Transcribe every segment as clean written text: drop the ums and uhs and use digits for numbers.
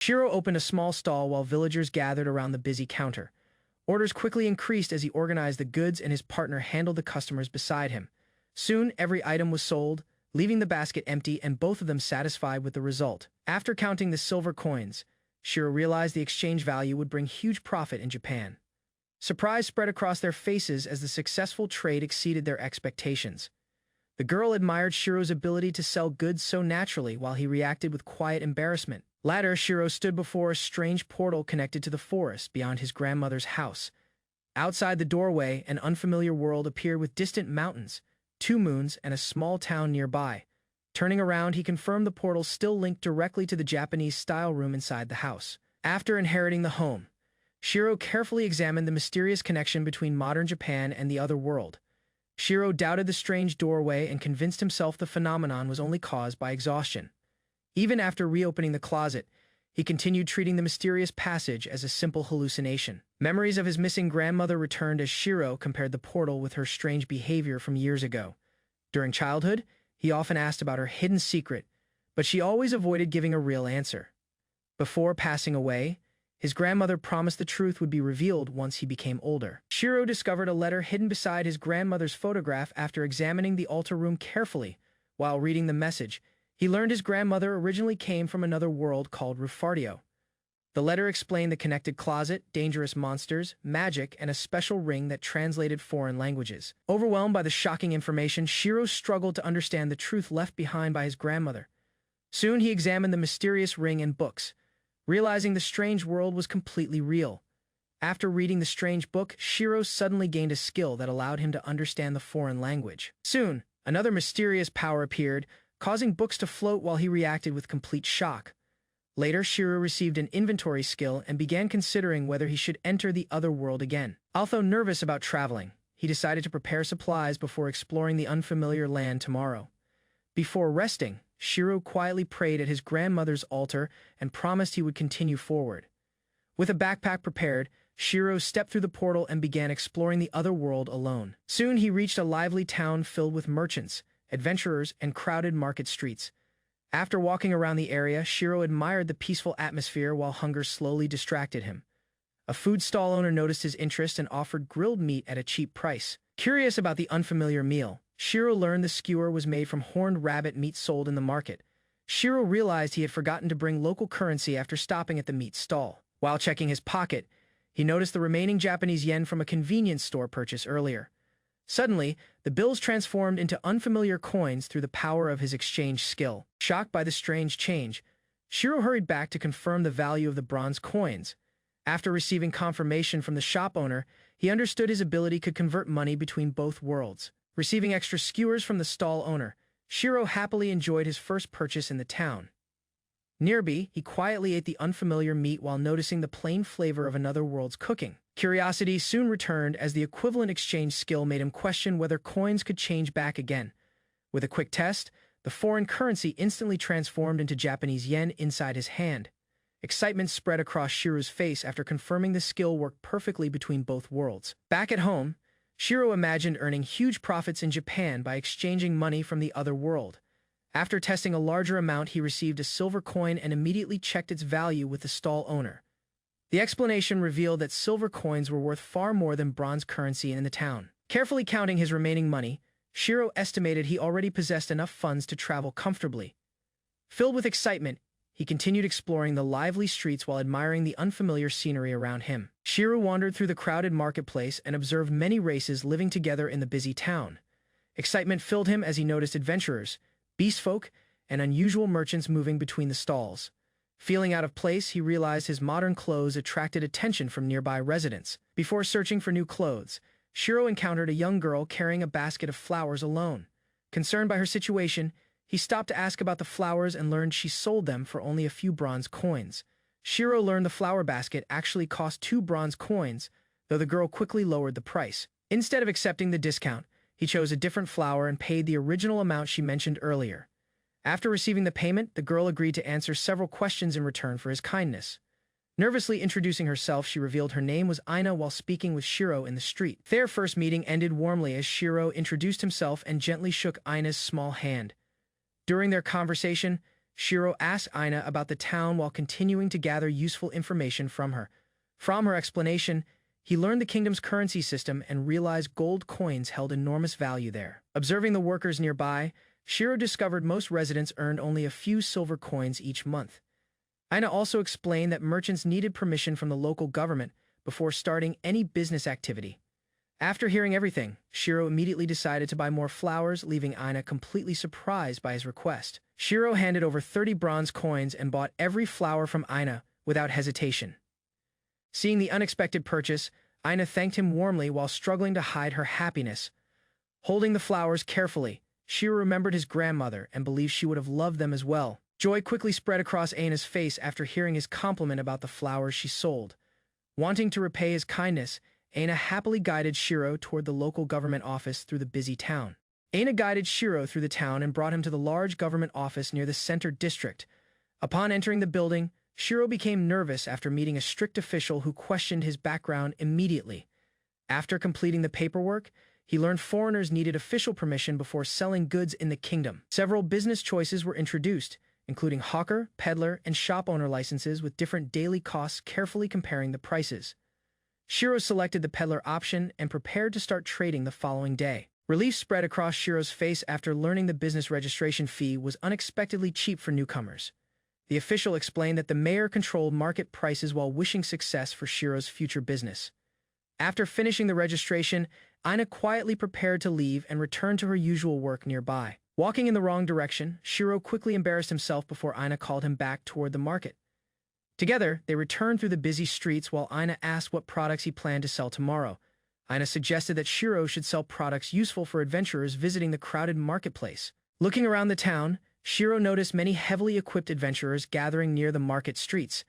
Shiro opened a small stall while villagers gathered around the busy counter. Orders quickly increased as he organized the goods and his partner handled the customers beside him. Soon, every item was sold, leaving the basket empty and both of them satisfied with the result. After counting the silver coins, Shiro realized the exchange value would bring huge profit in Japan. Surprise spread across their faces as the successful trade exceeded their expectations. The girl admired Shiro's ability to sell goods so naturally while he reacted with quiet embarrassment. Later, Shiro stood before a strange portal connected to the forest beyond his grandmother's house. Outside the doorway, an unfamiliar world appeared with distant mountains, 2 moons, and a small town nearby. Turning around, he confirmed the portal still linked directly to the Japanese-style room inside the house. After inheriting the home, Shiro carefully examined the mysterious connection between modern Japan and the other world. Shiro doubted the strange doorway and convinced himself the phenomenon was only caused by exhaustion. Even after reopening the closet, he continued treating the mysterious passage as a simple hallucination. Memories of his missing grandmother returned as Shiro compared the portal with her strange behavior from years ago. During childhood, he often asked about her hidden secret, but she always avoided giving a real answer. Before passing away, his grandmother promised the truth would be revealed once he became older. Shiro discovered a letter hidden beside his grandmother's photograph after examining the altar room carefully. While reading the message, he learned his grandmother originally came from another world called Rufardio. The letter explained the connected closet, dangerous monsters, magic, and a special ring that translated foreign languages. Overwhelmed by the shocking information, Shiro struggled to understand the truth left behind by his grandmother. Soon he examined the mysterious ring and books, realizing the strange world was completely real. After reading the strange book, Shiro suddenly gained a skill that allowed him to understand the foreign language. Soon, another mysterious power appeared, causing books to float while he reacted with complete shock. Later, Shiro received an inventory skill and began considering whether he should enter the other world again. Although nervous about traveling, he decided to prepare supplies before exploring the unfamiliar land tomorrow. Before resting, Shiro quietly prayed at his grandmother's altar and promised he would continue forward. With a backpack prepared, Shiro stepped through the portal and began exploring the other world alone. Soon he reached a lively town filled with merchants, adventurers, and crowded market streets. After walking around the area, Shiro admired the peaceful atmosphere while hunger slowly distracted him. A food stall owner noticed his interest and offered grilled meat at a cheap price. Curious about the unfamiliar meal, Shiro learned the skewer was made from horned rabbit meat sold in the market. Shiro realized he had forgotten to bring local currency after stopping at the meat stall. While checking his pocket, he noticed the remaining Japanese yen from a convenience store purchase earlier. Suddenly, the bills transformed into unfamiliar coins through the power of his exchange skill. Shocked by the strange change, Shiro hurried back to confirm the value of the bronze coins. After receiving confirmation from the shop owner, he understood his ability could convert money between both worlds. Receiving extra skewers from the stall owner, Shiro happily enjoyed his first purchase in the town. Nearby, he quietly ate the unfamiliar meat while noticing the plain flavor of another world's cooking. Curiosity soon returned as the equivalent exchange skill made him question whether coins could change back again. With a quick test, the foreign currency instantly transformed into Japanese yen inside his hand. Excitement spread across Shiro's face after confirming the skill worked perfectly between both worlds. Back at home, Shiro imagined earning huge profits in Japan by exchanging money from the other world. After testing a larger amount, he received a silver coin and immediately checked its value with the stall owner. The explanation revealed that silver coins were worth far more than bronze currency in the town. Carefully counting his remaining money, Shiro estimated he already possessed enough funds to travel comfortably. Filled with excitement, he continued exploring the lively streets while admiring the unfamiliar scenery around him. Shiro wandered through the crowded marketplace and observed many races living together in the busy town. Excitement filled him as he noticed adventurers, beastfolk, and unusual merchants moving between the stalls. Feeling out of place, he realized his modern clothes attracted attention from nearby residents. Before searching for new clothes, Shiro encountered a young girl carrying a basket of flowers alone. Concerned by her situation, he stopped to ask about the flowers and learned she sold them for only a few bronze coins. Shiro learned the flower basket actually cost 2 bronze coins, though the girl quickly lowered the price. Instead of accepting the discount, he chose a different flower and paid the original amount she mentioned earlier. After receiving the payment, the girl agreed to answer several questions in return for his kindness. Nervously introducing herself, she revealed her name was Ina while speaking with Shiro in the street. Their first meeting ended warmly as Shiro introduced himself and gently shook Ina's small hand. During their conversation, Shiro asked Aina about the town while continuing to gather useful information from her. From her explanation, he learned the kingdom's currency system and realized gold coins held enormous value there. Observing the workers nearby, Shiro discovered most residents earned only a few silver coins each month. Aina also explained that merchants needed permission from the local government before starting any business activity. After hearing everything, Shiro immediately decided to buy more flowers, leaving Aina completely surprised by his request. Shiro handed over 30 bronze coins and bought every flower from Aina without hesitation. Seeing the unexpected purchase, Aina thanked him warmly while struggling to hide her happiness. Holding the flowers carefully, Shiro remembered his grandmother and believed she would have loved them as well. Joy quickly spread across Aina's face after hearing his compliment about the flowers she sold. Wanting to repay his kindness, Aina happily guided Shiro toward the local government office through the busy town. Aina guided Shiro through the town and brought him to the large government office near the center district. Upon entering the building, Shiro became nervous after meeting a strict official who questioned his background immediately. After completing the paperwork, he learned foreigners needed official permission before selling goods in the kingdom. Several business choices were introduced, including hawker, peddler, and shop owner licenses with different daily costs, carefully comparing the prices. Shiro selected the peddler option and prepared to start trading the following day. Relief spread across Shiro's face after learning the business registration fee was unexpectedly cheap for newcomers. The official explained that the mayor controlled market prices while wishing success for Shiro's future business. After finishing the registration, Aina quietly prepared to leave and return to her usual work nearby. Walking in the wrong direction, Shiro quickly embarrassed himself before Aina called him back toward the market. Together, they returned through the busy streets while Aina asked what products he planned to sell tomorrow. Aina suggested that Shiro should sell products useful for adventurers visiting the crowded marketplace. Looking around the town, Shiro noticed many heavily equipped adventurers gathering near the market streets.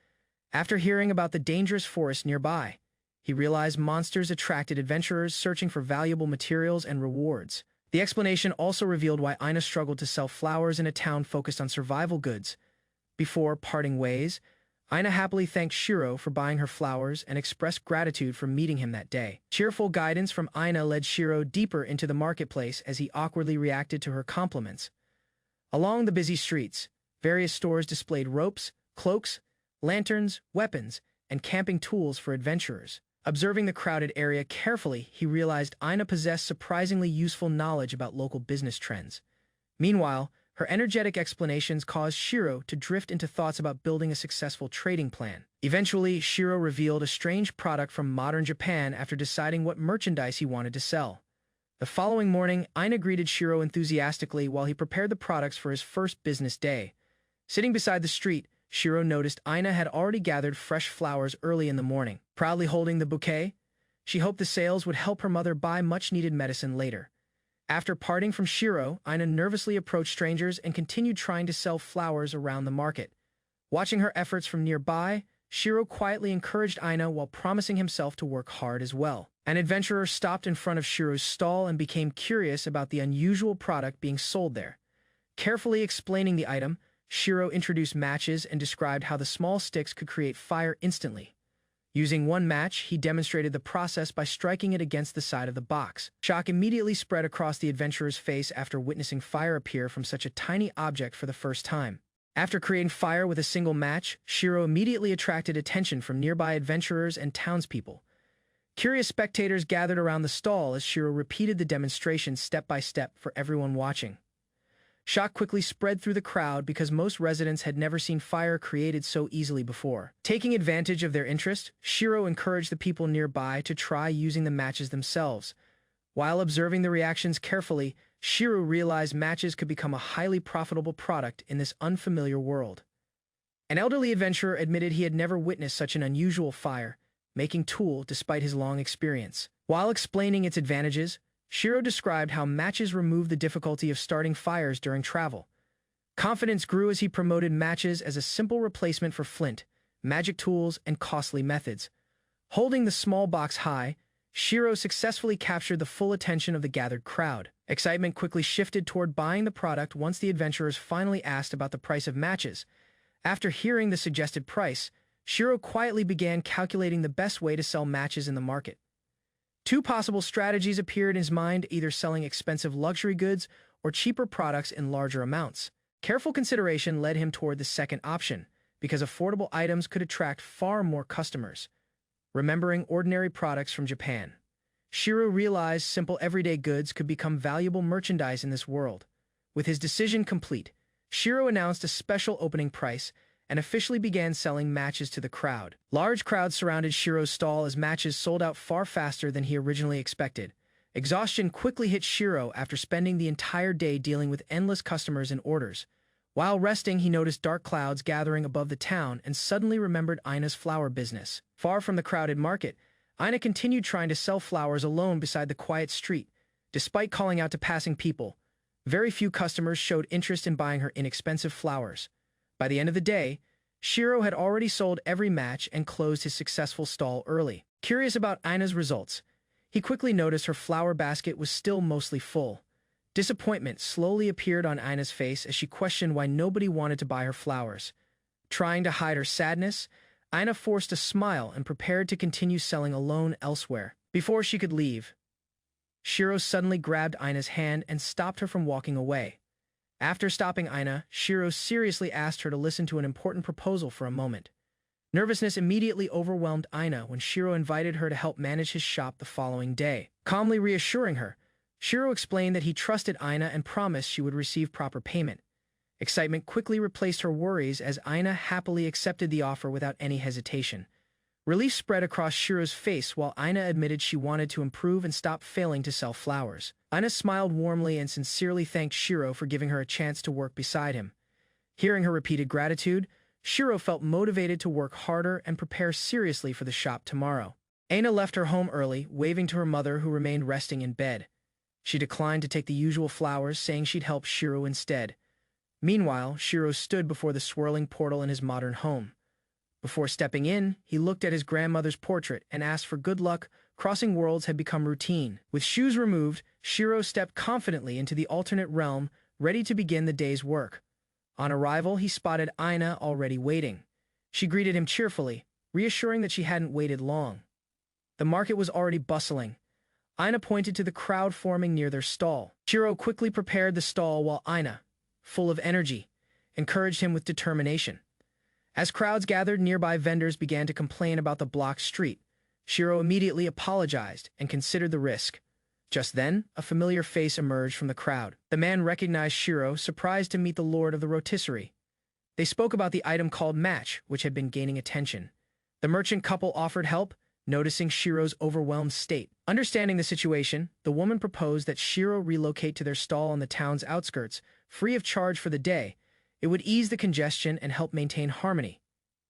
After hearing about the dangerous forest nearby, he realized monsters attracted adventurers searching for valuable materials and rewards. The explanation also revealed why Aina struggled to sell flowers in a town focused on survival goods. Before parting ways, Aina happily thanked Shiro for buying her flowers and expressed gratitude for meeting him that day. Cheerful guidance from Aina led Shiro deeper into the marketplace as he awkwardly reacted to her compliments. Along the busy streets, various stores displayed ropes, cloaks, lanterns, weapons, and camping tools for adventurers. Observing the crowded area carefully, he realized Aina possessed surprisingly useful knowledge about local business trends. Meanwhile, her energetic explanations caused Shiro to drift into thoughts about building a successful trading plan. Eventually, Shiro revealed a strange product from modern Japan after deciding what merchandise he wanted to sell. The following morning, Aina greeted Shiro enthusiastically while he prepared the products for his first business day. Sitting beside the street, Shiro noticed Aina had already gathered fresh flowers early in the morning. Proudly holding the bouquet, she hoped the sales would help her mother buy much-needed medicine later. After parting from Shiro, Aina nervously approached strangers and continued trying to sell flowers around the market. Watching her efforts from nearby, Shiro quietly encouraged Aina while promising himself to work hard as well. An adventurer stopped in front of Shiro's stall and became curious about the unusual product being sold there. Carefully explaining the item, Shiro introduced matches and described how the small sticks could create fire instantly. Using one match, he demonstrated the process by striking it against the side of the box. Shock immediately spread across the adventurer's face after witnessing fire appear from such a tiny object for the first time. After creating fire with a single match, Shiro immediately attracted attention from nearby adventurers and townspeople. Curious spectators gathered around the stall as Shiro repeated the demonstration step by step for everyone watching. Shock quickly spread through the crowd because most residents had never seen fire created so easily before. Taking advantage of their interest, Shiro encouraged the people nearby to try using the matches themselves. While observing the reactions carefully, Shiro realized matches could become a highly profitable product in this unfamiliar world. An elderly adventurer admitted he had never witnessed such an unusual fire-making tool despite his long experience. While explaining its advantages, Shiro described how matches remove the difficulty of starting fires during travel. Confidence grew as he promoted matches as a simple replacement for flint, magic tools, and costly methods. Holding the small box high, Shiro successfully captured the full attention of the gathered crowd. Excitement quickly shifted toward buying the product once the adventurers finally asked about the price of matches. After hearing the suggested price, Shiro quietly began calculating the best way to sell matches in the market. Two possible strategies appeared in his mind, either selling expensive luxury goods or cheaper products in larger amounts. Careful consideration led him toward the second option, because affordable items could attract far more customers. Remembering ordinary products from Japan, Shiro realized simple everyday goods could become valuable merchandise in this world. With his decision complete, Shiro announced a special opening price and officially began selling matches to the crowd. Large crowds surrounded Shiro's stall as matches sold out far faster than he originally expected. Exhaustion quickly hit Shiro after spending the entire day dealing with endless customers and orders. While resting, he noticed dark clouds gathering above the town and suddenly remembered Ina's flower business. Far from the crowded market, Ina continued trying to sell flowers alone beside the quiet street. Despite calling out to passing people, very few customers showed interest in buying her inexpensive flowers. By the end of the day, Shiro had already sold every match and closed his successful stall early. Curious about Ina's results, he quickly noticed her flower basket was still mostly full. Disappointment slowly appeared on Ina's face as she questioned why nobody wanted to buy her flowers. Trying to hide her sadness, Ina forced a smile and prepared to continue selling alone elsewhere. Before she could leave, Shiro suddenly grabbed Ina's hand and stopped her from walking away. After stopping Ina, Shiro seriously asked her to listen to an important proposal for a moment. Nervousness immediately overwhelmed Ina when Shiro invited her to help manage his shop the following day. Calmly reassuring her, Shiro explained that he trusted Ina and promised she would receive proper payment. Excitement quickly replaced her worries as Ina happily accepted the offer without any hesitation. Relief spread across Shiro's face while Ina admitted she wanted to improve and stop failing to sell flowers. Ina smiled warmly and sincerely thanked Shiro for giving her a chance to work beside him. Hearing her repeated gratitude, Shiro felt motivated to work harder and prepare seriously for the shop tomorrow. Ina left her home early, waving to her mother who remained resting in bed. She declined to take the usual flowers, saying she'd help Shiro instead. Meanwhile, Shiro stood before the swirling portal in his modern home. Before stepping in, he looked at his grandmother's portrait and asked for good luck. Crossing worlds had become routine. With shoes removed, Shiro stepped confidently into the alternate realm, ready to begin the day's work. On arrival, he spotted Ina already waiting. She greeted him cheerfully, reassuring that she hadn't waited long. The market was already bustling. Ina pointed to the crowd forming near their stall. Shiro quickly prepared the stall while Ina, full of energy, encouraged him with determination. As crowds gathered, nearby vendors began to complain about the blocked street. Shiro immediately apologized and considered the risk. Just then, a familiar face emerged from the crowd. The man recognized Shiro, surprised to meet the lord of the rotisserie. They spoke about the item called match, which had been gaining attention. The merchant couple offered help, noticing Shiro's overwhelmed state. Understanding the situation, the woman proposed that Shiro relocate to their stall on the town's outskirts, free of charge for the day. It would ease the congestion and help maintain harmony.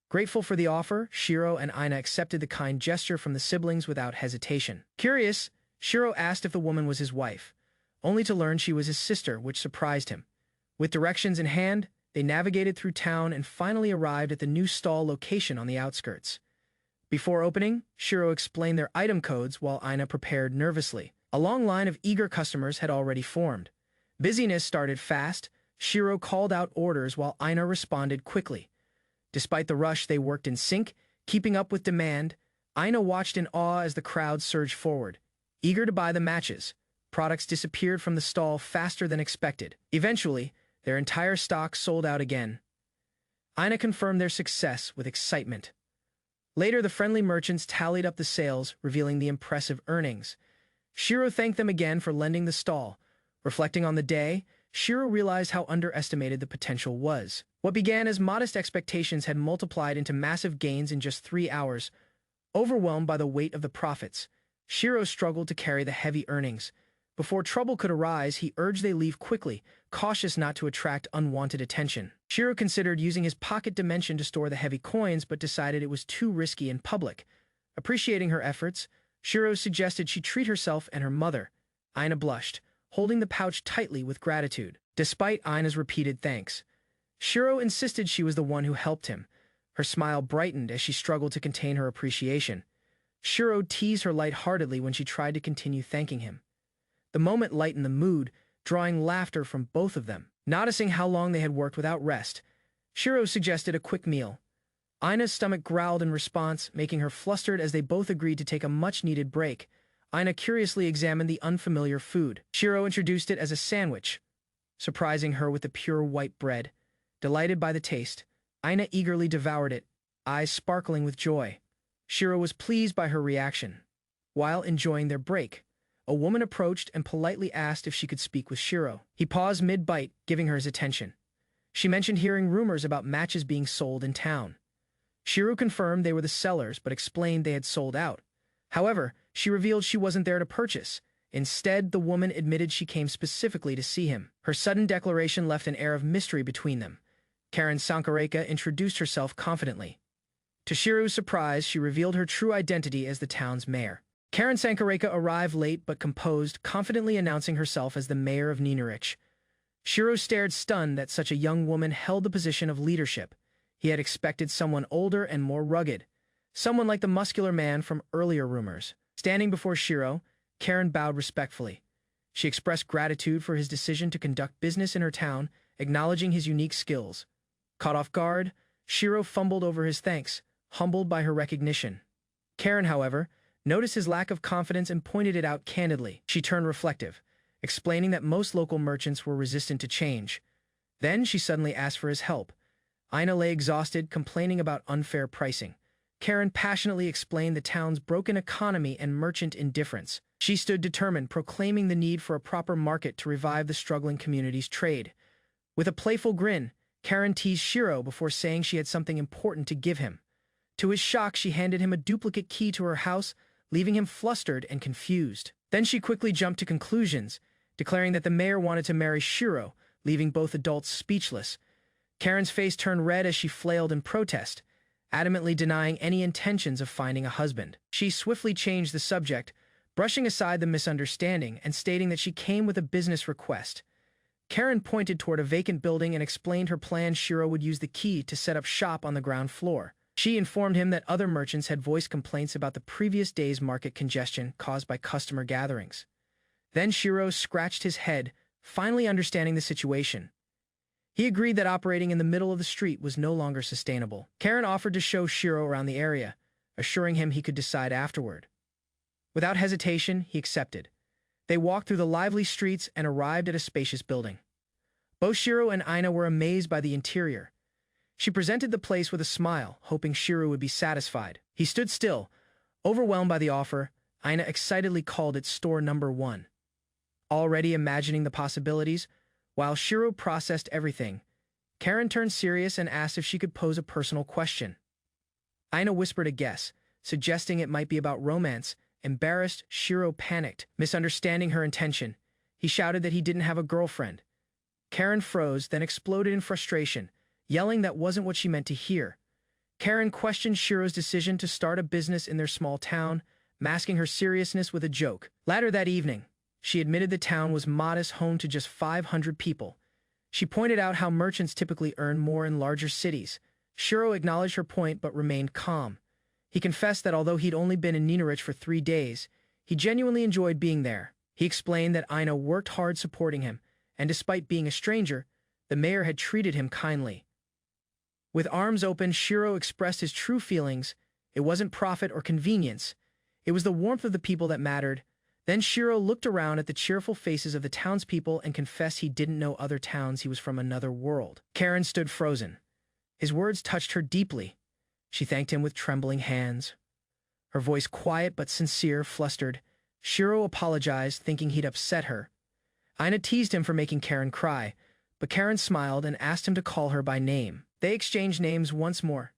Grateful for the offer, Shiro and Ina accepted the kind gesture from the siblings without hesitation. Curious, Shiro asked if the woman was his wife, only to learn she was his sister, which surprised him. With directions in hand, they navigated through town and finally arrived at the new stall location on the outskirts. Before opening, Shiro explained their item codes while Ina prepared nervously. A long line of eager customers had already formed. Busyness started fast. Shiro called out orders while Ina responded quickly. Despite the rush, they worked in sync, keeping up with demand. Ina watched in awe as the crowd surged forward, eager to buy the matches. Products disappeared from the stall faster than expected. Eventually, their entire stock sold out again. Ina confirmed their success with excitement. Later, the friendly merchants tallied up the sales, revealing the impressive earnings. Shiro thanked them again for lending the stall. Reflecting on the day, Shiro realized how underestimated the potential was. What began as modest expectations had multiplied into massive gains in just 3 hours. Overwhelmed by the weight of the profits, Shiro struggled to carry the heavy earnings. Before trouble could arise, he urged they leave quickly, cautious not to attract unwanted attention. Shiro considered using his pocket dimension to store the heavy coins, but decided it was too risky in public. Appreciating her efforts, Shiro suggested she treat herself and her mother. Ina blushed, holding the pouch tightly with gratitude. Despite Ina's repeated thanks, Shiro insisted she was the one who helped him. Her smile brightened as she struggled to contain her appreciation. Shiro teased her lightheartedly when she tried to continue thanking him. The moment lightened the mood, drawing laughter from both of them. Noticing how long they had worked without rest, Shiro suggested a quick meal. Ina's stomach growled in response, making her flustered as they both agreed to take a much-needed break. Ina curiously examined the unfamiliar food. Shiro introduced it as a sandwich. surprising her with the pure white bread. Delighted by the taste, Aina eagerly devoured it, eyes sparkling with joy. Shiro was pleased by her reaction. While enjoying their break, a woman approached and politely asked if she could speak with Shiro. He paused mid-bite, giving her his attention. She mentioned hearing rumors about matches being sold in town. Shiro confirmed they were the sellers, but explained they had sold out. However, she revealed she wasn't there to purchase. Instead, the woman admitted she came specifically to see him. Her sudden declaration left an air of mystery between them. Karen Sankareka introduced herself confidently. To Shiro's surprise, she revealed her true identity as the town's mayor. Karen Sankareka arrived late but composed, confidently announcing herself as the mayor of Ninurich. Shiro stared stunned that such a young woman held the position of leadership. He had expected someone older and more rugged, someone like the muscular man from earlier rumors. Standing before Shiro, Karen bowed respectfully. She expressed gratitude for his decision to conduct business in her town, acknowledging his unique skills. Caught off guard, Shiro fumbled over his thanks, humbled by her recognition. Karen, however, noticed his lack of confidence and pointed it out candidly. She turned reflective, explaining that most local merchants were resistant to change. Then she suddenly asked for his help. Aina lay exhausted, complaining about unfair pricing. Karen passionately explained the town's broken economy and merchant indifference. She stood determined, proclaiming the need for a proper market to revive the struggling community's trade. With a playful grin, Karen teased Shiro before saying she had something important to give him. To his shock, she handed him a duplicate key to her house, leaving him flustered and confused. Then she quickly jumped to conclusions, declaring that the mayor wanted to marry Shiro, leaving both adults speechless. Karen's face turned red as she flailed in protest, adamantly denying any intentions of finding a husband. She swiftly changed the subject, brushing aside the misunderstanding and stating that she came with a business request. Karen pointed toward a vacant building and explained her plan. Shiro would use the key to set up shop on the ground floor. She informed him that other merchants had voiced complaints about the previous day's market congestion caused by customer gatherings. Then Shiro scratched his head, finally understanding the situation. He agreed that operating in the middle of the street was no longer sustainable. Karen offered to show Shiro around the area, assuring him he could decide afterward. Without hesitation, he accepted. They walked through the lively streets and arrived at a spacious building. Both Shiro and Aina were amazed by the interior. She presented the place with a smile, hoping Shiro would be satisfied. He stood still, overwhelmed by the offer. Aina excitedly called it store number 1. Already imagining the possibilities, while Shiro processed everything, Karen turned serious and asked if she could pose a personal question. Aina whispered a guess, suggesting it might be about romance. Embarrassed, Shiro panicked, misunderstanding her intention. He shouted that he didn't have a girlfriend. Karen froze, then exploded in frustration, yelling that wasn't what she meant to hear. Karen questioned Shiro's decision to start a business in their small town, masking her seriousness with a joke. Later that evening, she admitted the town was modest, home to just 500 people. She pointed out how merchants typically earn more in larger cities. Shiro acknowledged her point but remained calm. He confessed that although he'd only been in Ninurich for 3 days, he genuinely enjoyed being there. He explained that Aina worked hard supporting him, and despite being a stranger, the mayor had treated him kindly. With arms open, Shiro expressed his true feelings. It wasn't profit or convenience. It was the warmth of the people that mattered. Then Shiro looked around at the cheerful faces of the townspeople and confessed he didn't know other towns. He was from another world. Karen stood frozen. His words touched her deeply. She thanked him with trembling hands. Her voice quiet but sincere, flustered. Shiro apologized, thinking he'd upset her. Aina teased him for making Karen cry, but Karen smiled and asked him to call her by name. They exchanged names once more,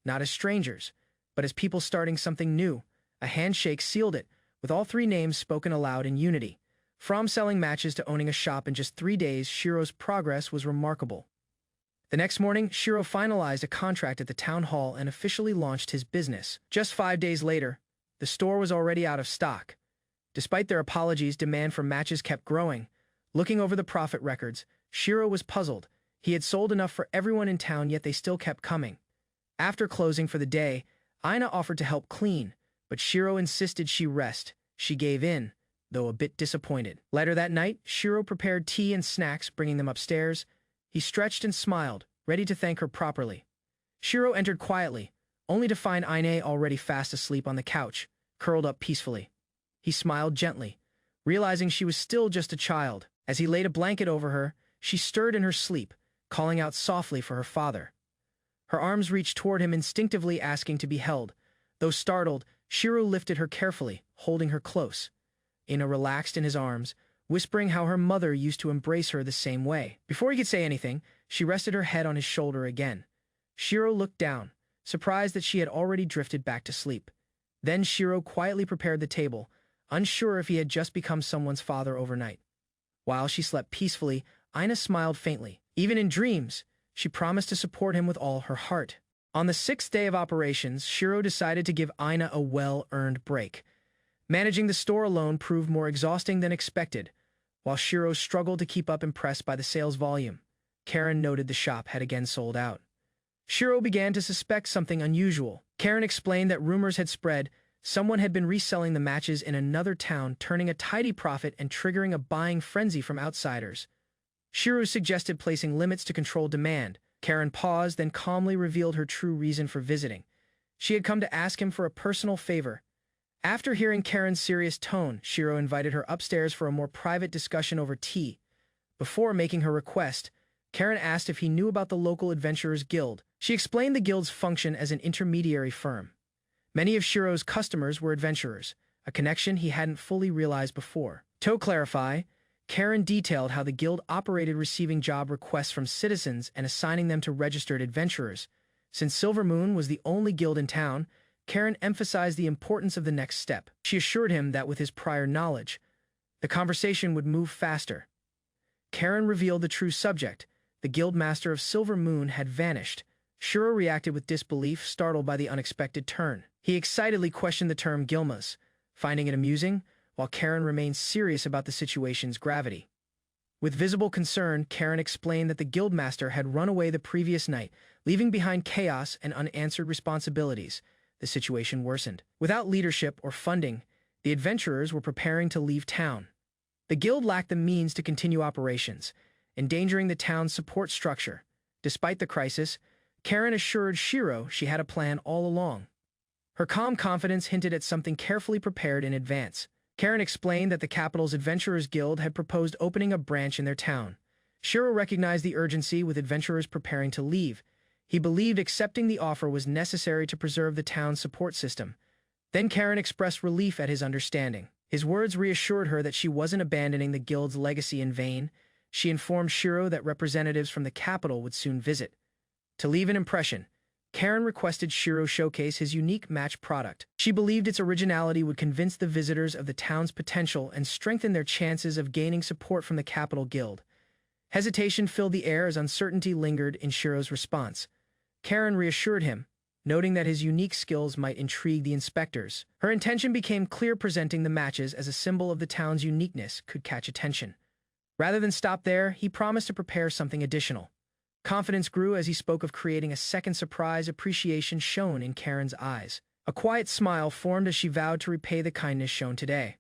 not as strangers, but as people starting something new. A handshake sealed it, with all 3 names spoken aloud in unity. From selling matches to owning a shop in just 3 days, Shiro's progress was remarkable. The next morning, Shiro finalized a contract at the town hall and officially launched his business. Just 5 days later, the store was already out of stock. Despite their apologies, demand for matches kept growing. Looking over the profit records, Shiro was puzzled. He had sold enough for everyone in town, yet they still kept coming. After closing for the day, Aina offered to help clean, but Shiro insisted she rest. She gave in, though a bit disappointed. Later that night, Shiro prepared tea and snacks, bringing them upstairs. He stretched and smiled, ready to thank her properly. Shiro entered quietly, only to find Aina already fast asleep on the couch, curled up peacefully. He smiled gently, realizing she was still just a child. As he laid a blanket over her, she stirred in her sleep, calling out softly for her father. Her arms reached toward him, instinctively asking to be held. Though startled, Shiro lifted her carefully, holding her close. Ina relaxed in his arms, whispering how her mother used to embrace her the same way. Before he could say anything, she rested her head on his shoulder again. Shiro looked down, surprised that she had already drifted back to sleep. Then Shiro quietly prepared the table, unsure if he had just become someone's father overnight. While she slept peacefully, Ina smiled faintly. Even in dreams, she promised to support him with all her heart. On the 6th day of operations, Shiro decided to give Ina a well-earned break. Managing the store alone proved more exhausting than expected. While Shiro struggled to keep up, impressed by the sales volume, Karen noted the shop had again sold out. Shiro began to suspect something unusual. Karen explained that rumors had spread someone had been reselling the matches in another town, turning a tidy profit and triggering a buying frenzy from outsiders. Shiro suggested placing limits to control demand. Karen paused, then calmly revealed her true reason for visiting. She had come to ask him for a personal favor. After hearing Karen's serious tone, Shiro invited her upstairs for a more private discussion over tea. Before making her request, Karen asked if he knew about the local Adventurers Guild. She explained the guild's function as an intermediary firm. Many of Shiro's customers were adventurers, a connection he hadn't fully realized before. To clarify, Karen detailed how the guild operated, receiving job requests from citizens and assigning them to registered adventurers. Since Silver Moon was the only guild in town, Karen emphasized the importance of the next step. She assured him that with his prior knowledge, the conversation would move faster. Karen revealed the true subject. The guildmaster of Silver Moon had vanished. Shiro reacted with disbelief, startled by the unexpected turn. He excitedly questioned the term Gilmas, finding it amusing, while Karen remained serious about the situation's gravity. With visible concern, Karen explained that the guildmaster had run away the previous night, leaving behind chaos and unanswered responsibilities. The situation worsened. Without leadership or funding, the adventurers were preparing to leave town. The guild lacked the means to continue operations, endangering the town's support structure. Despite the crisis, Karen assured Shiro she had a plan all along. Her calm confidence hinted at something carefully prepared in advance. Karen explained that the capital's Adventurers Guild had proposed opening a branch in their town. Shiro recognized the urgency, with adventurers preparing to leave. He believed accepting the offer was necessary to preserve the town's support system. Then Karen expressed relief at his understanding. His words reassured her that she wasn't abandoning the guild's legacy in vain. She informed Shiro that representatives from the capital would soon visit. To leave an impression, Karen requested Shiro showcase his unique match product. She believed its originality would convince the visitors of the town's potential and strengthen their chances of gaining support from the capital guild. Hesitation filled the air as uncertainty lingered in Shiro's response. Karen reassured him, noting that his unique skills might intrigue the inspectors. Her intention became clear: presenting the matches as a symbol of the town's uniqueness could catch attention. Rather than stop there, he promised to prepare something additional. Confidence grew as he spoke of creating a second surprise. Appreciation shone in Karen's eyes. A quiet smile formed as she vowed to repay the kindness shown today.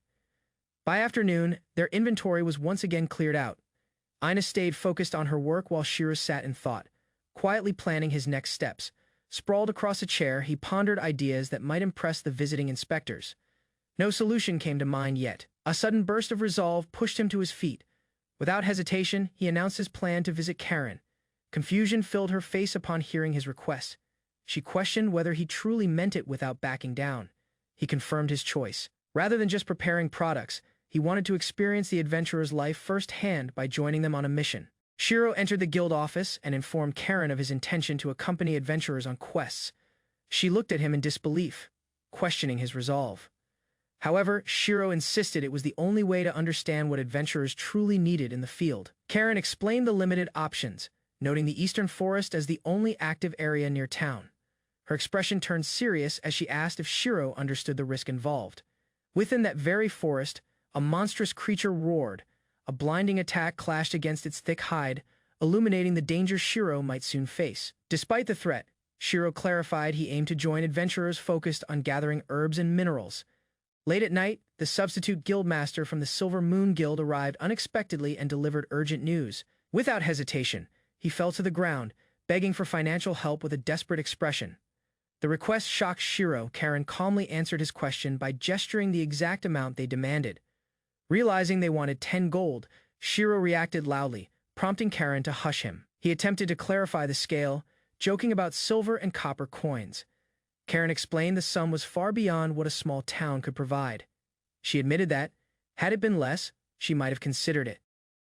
By afternoon, their inventory was once again cleared out. Ina stayed focused on her work while Shiro sat in thought, quietly planning his next steps. Sprawled across a chair, he pondered ideas that might impress the visiting inspectors. No solution came to mind yet. A sudden burst of resolve pushed him to his feet. Without hesitation, he announced his plan to visit Karen. Confusion filled her face upon hearing his request. She questioned whether he truly meant it. Without backing down, he confirmed his choice. Rather than just preparing products, he wanted to experience the adventurer's life firsthand by joining them on a mission. Shiro entered the guild office and informed Karen of his intention to accompany adventurers on quests. She looked at him in disbelief, questioning his resolve. However, Shiro insisted it was the only way to understand what adventurers truly needed in the field. Karen explained the limited options, noting the Eastern Forest as the only active area near town. Her expression turned serious as she asked if Shiro understood the risk involved. Within that very forest, a monstrous creature roared. A blinding attack clashed against its thick hide, illuminating the danger Shiro might soon face. Despite the threat, Shiro clarified he aimed to join adventurers focused on gathering herbs and minerals. Late at night, the substitute guildmaster from the Silver Moon Guild arrived unexpectedly and delivered urgent news. Without hesitation, he fell to the ground, begging for financial help with a desperate expression. The request shocked Shiro. Karen calmly answered his question by gesturing the exact amount they demanded. Realizing they wanted 10 gold, Shiro reacted loudly, prompting Karen to hush him. He attempted to clarify the scale, joking about silver and copper coins. Karen explained the sum was far beyond what a small town could provide. She admitted that, had it been less, she might have considered it.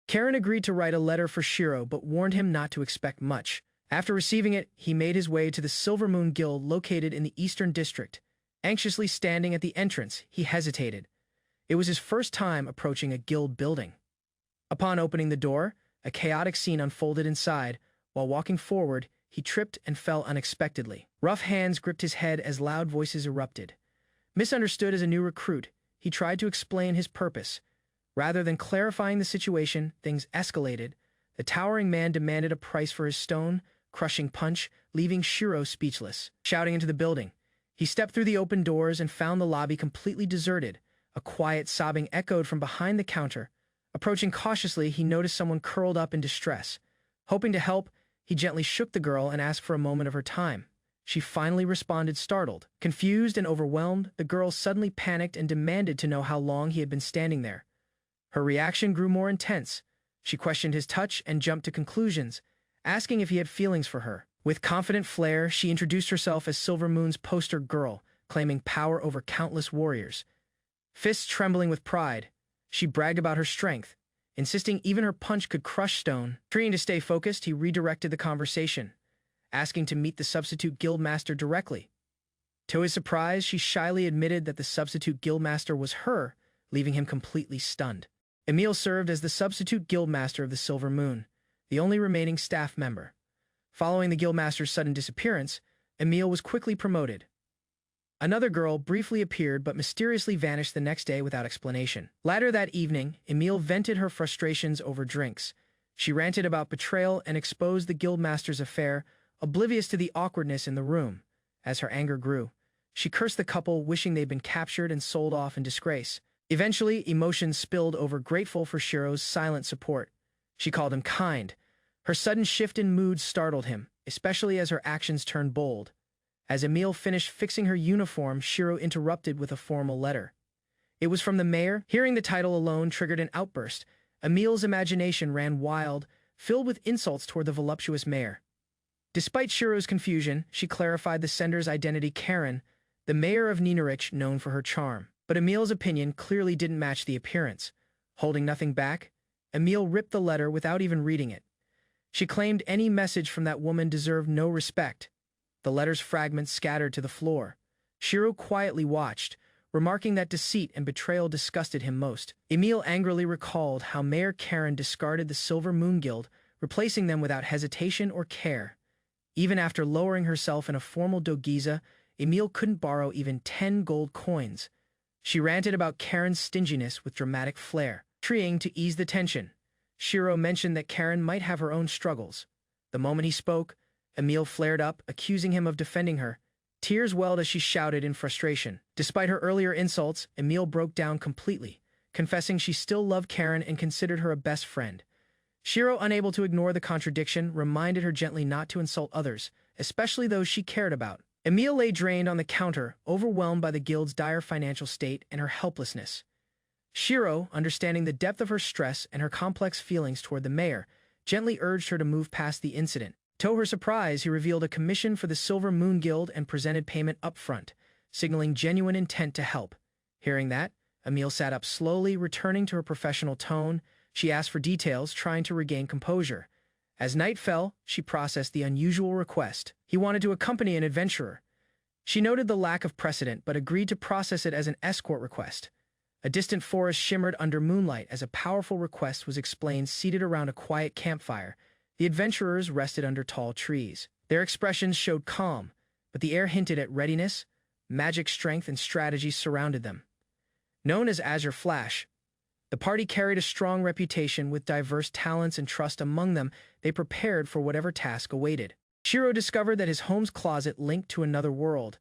Karen agreed to write a letter for Shiro but warned him not to expect much. After receiving it, he made his way to the Silver Moon Guild located in the Eastern District. Anxiously standing at the entrance, he hesitated. It was his first time approaching a guild building. Upon opening the door, a chaotic scene unfolded inside. While walking forward, he tripped and fell unexpectedly. Rough hands gripped his head as loud voices erupted. Misunderstood as a new recruit, he tried to explain his purpose. Rather than clarifying the situation, things escalated. The towering man demanded a price for his stone-crushing punch, leaving Shiro speechless. Shouting into the building, he stepped through the open doors and found the lobby completely deserted. A quiet sobbing echoed from behind the counter. Approaching cautiously, he noticed someone curled up in distress. Hoping to help, he gently shook the girl and asked for a moment of her time. She finally responded, startled. Confused and overwhelmed, the girl suddenly panicked and demanded to know how long he had been standing there. Her reaction grew more intense. She questioned his touch and jumped to conclusions, asking if he had feelings for her. With confident flair, she introduced herself as Silver Moon's poster girl, claiming power over countless warriors. Fists trembling with pride, she bragged about her strength, insisting even her punch could crush stone. Trying to stay focused, he redirected the conversation, asking to meet the substitute guildmaster directly. To his surprise, she shyly admitted that the substitute guildmaster was her, leaving him completely stunned. Emil served as the substitute guildmaster of the Silver Moon, the only remaining staff member. Following the guildmaster's sudden disappearance, Emil was quickly promoted. Another girl briefly appeared but mysteriously vanished the next day without explanation. Later that evening, Emil vented her frustrations over drinks. She ranted about betrayal and exposed the guildmaster's affair, oblivious to the awkwardness in the room. As her anger grew, she cursed the couple, wishing they'd been captured and sold off in disgrace. Eventually, emotions spilled over, grateful for Shiro's silent support. She called him kind. Her sudden shift in mood startled him, especially as her actions turned bold. As Emil finished fixing her uniform, Shiro interrupted with a formal letter. It was from the mayor. Hearing the title alone triggered an outburst. Emil's imagination ran wild, filled with insults toward the voluptuous mayor. Despite Shiro's confusion, she clarified the sender's identity: Karen, the mayor of Ninarich, known for her charm. But Emil's opinion clearly didn't match the appearance. Holding nothing back, Emil ripped the letter without even reading it. She claimed any message from that woman deserved no respect. The letter's fragments scattered to the floor. Shiro quietly watched, remarking that deceit and betrayal disgusted him most. Emil angrily recalled how Mayor Karen discarded the Silver Moon Guild, replacing them without hesitation or care. Even after lowering herself in a formal dogiza, Emil couldn't borrow even 10 gold coins. She ranted about Karen's stinginess with dramatic flair. Trying to ease the tension, Shiro mentioned that Karen might have her own struggles. The moment he spoke, Emil flared up, accusing him of defending her. Tears welled as she shouted in frustration. Despite her earlier insults, Emil broke down completely, confessing she still loved Karen and considered her a best friend. Shiro, unable to ignore the contradiction, reminded her gently not to insult others, especially those she cared about. Emil lay drained on the counter, overwhelmed by the guild's dire financial state and her helplessness. Shiro, understanding the depth of her stress and her complex feelings toward the mayor, gently urged her to move past the incident. To her surprise, he revealed a commission for the Silver Moon Guild and presented payment up front, signaling genuine intent to help. Hearing that, Emil sat up slowly, returning to her professional tone. She asked for details, trying to regain composure. As night fell, she processed the unusual request. He wanted to accompany an adventurer. She noted the lack of precedent but agreed to process it as an escort request. A distant forest shimmered under moonlight as a powerful request was explained. Seated around a quiet campfire, the adventurers rested under tall trees. Their expressions showed calm, but the air hinted at readiness. Magic, strength, and strategy surrounded them. Known as Azure Flash, the party carried a strong reputation. With diverse talents and trust among them, they prepared for whatever task awaited. Shiro discovered that his home's closet linked to another world.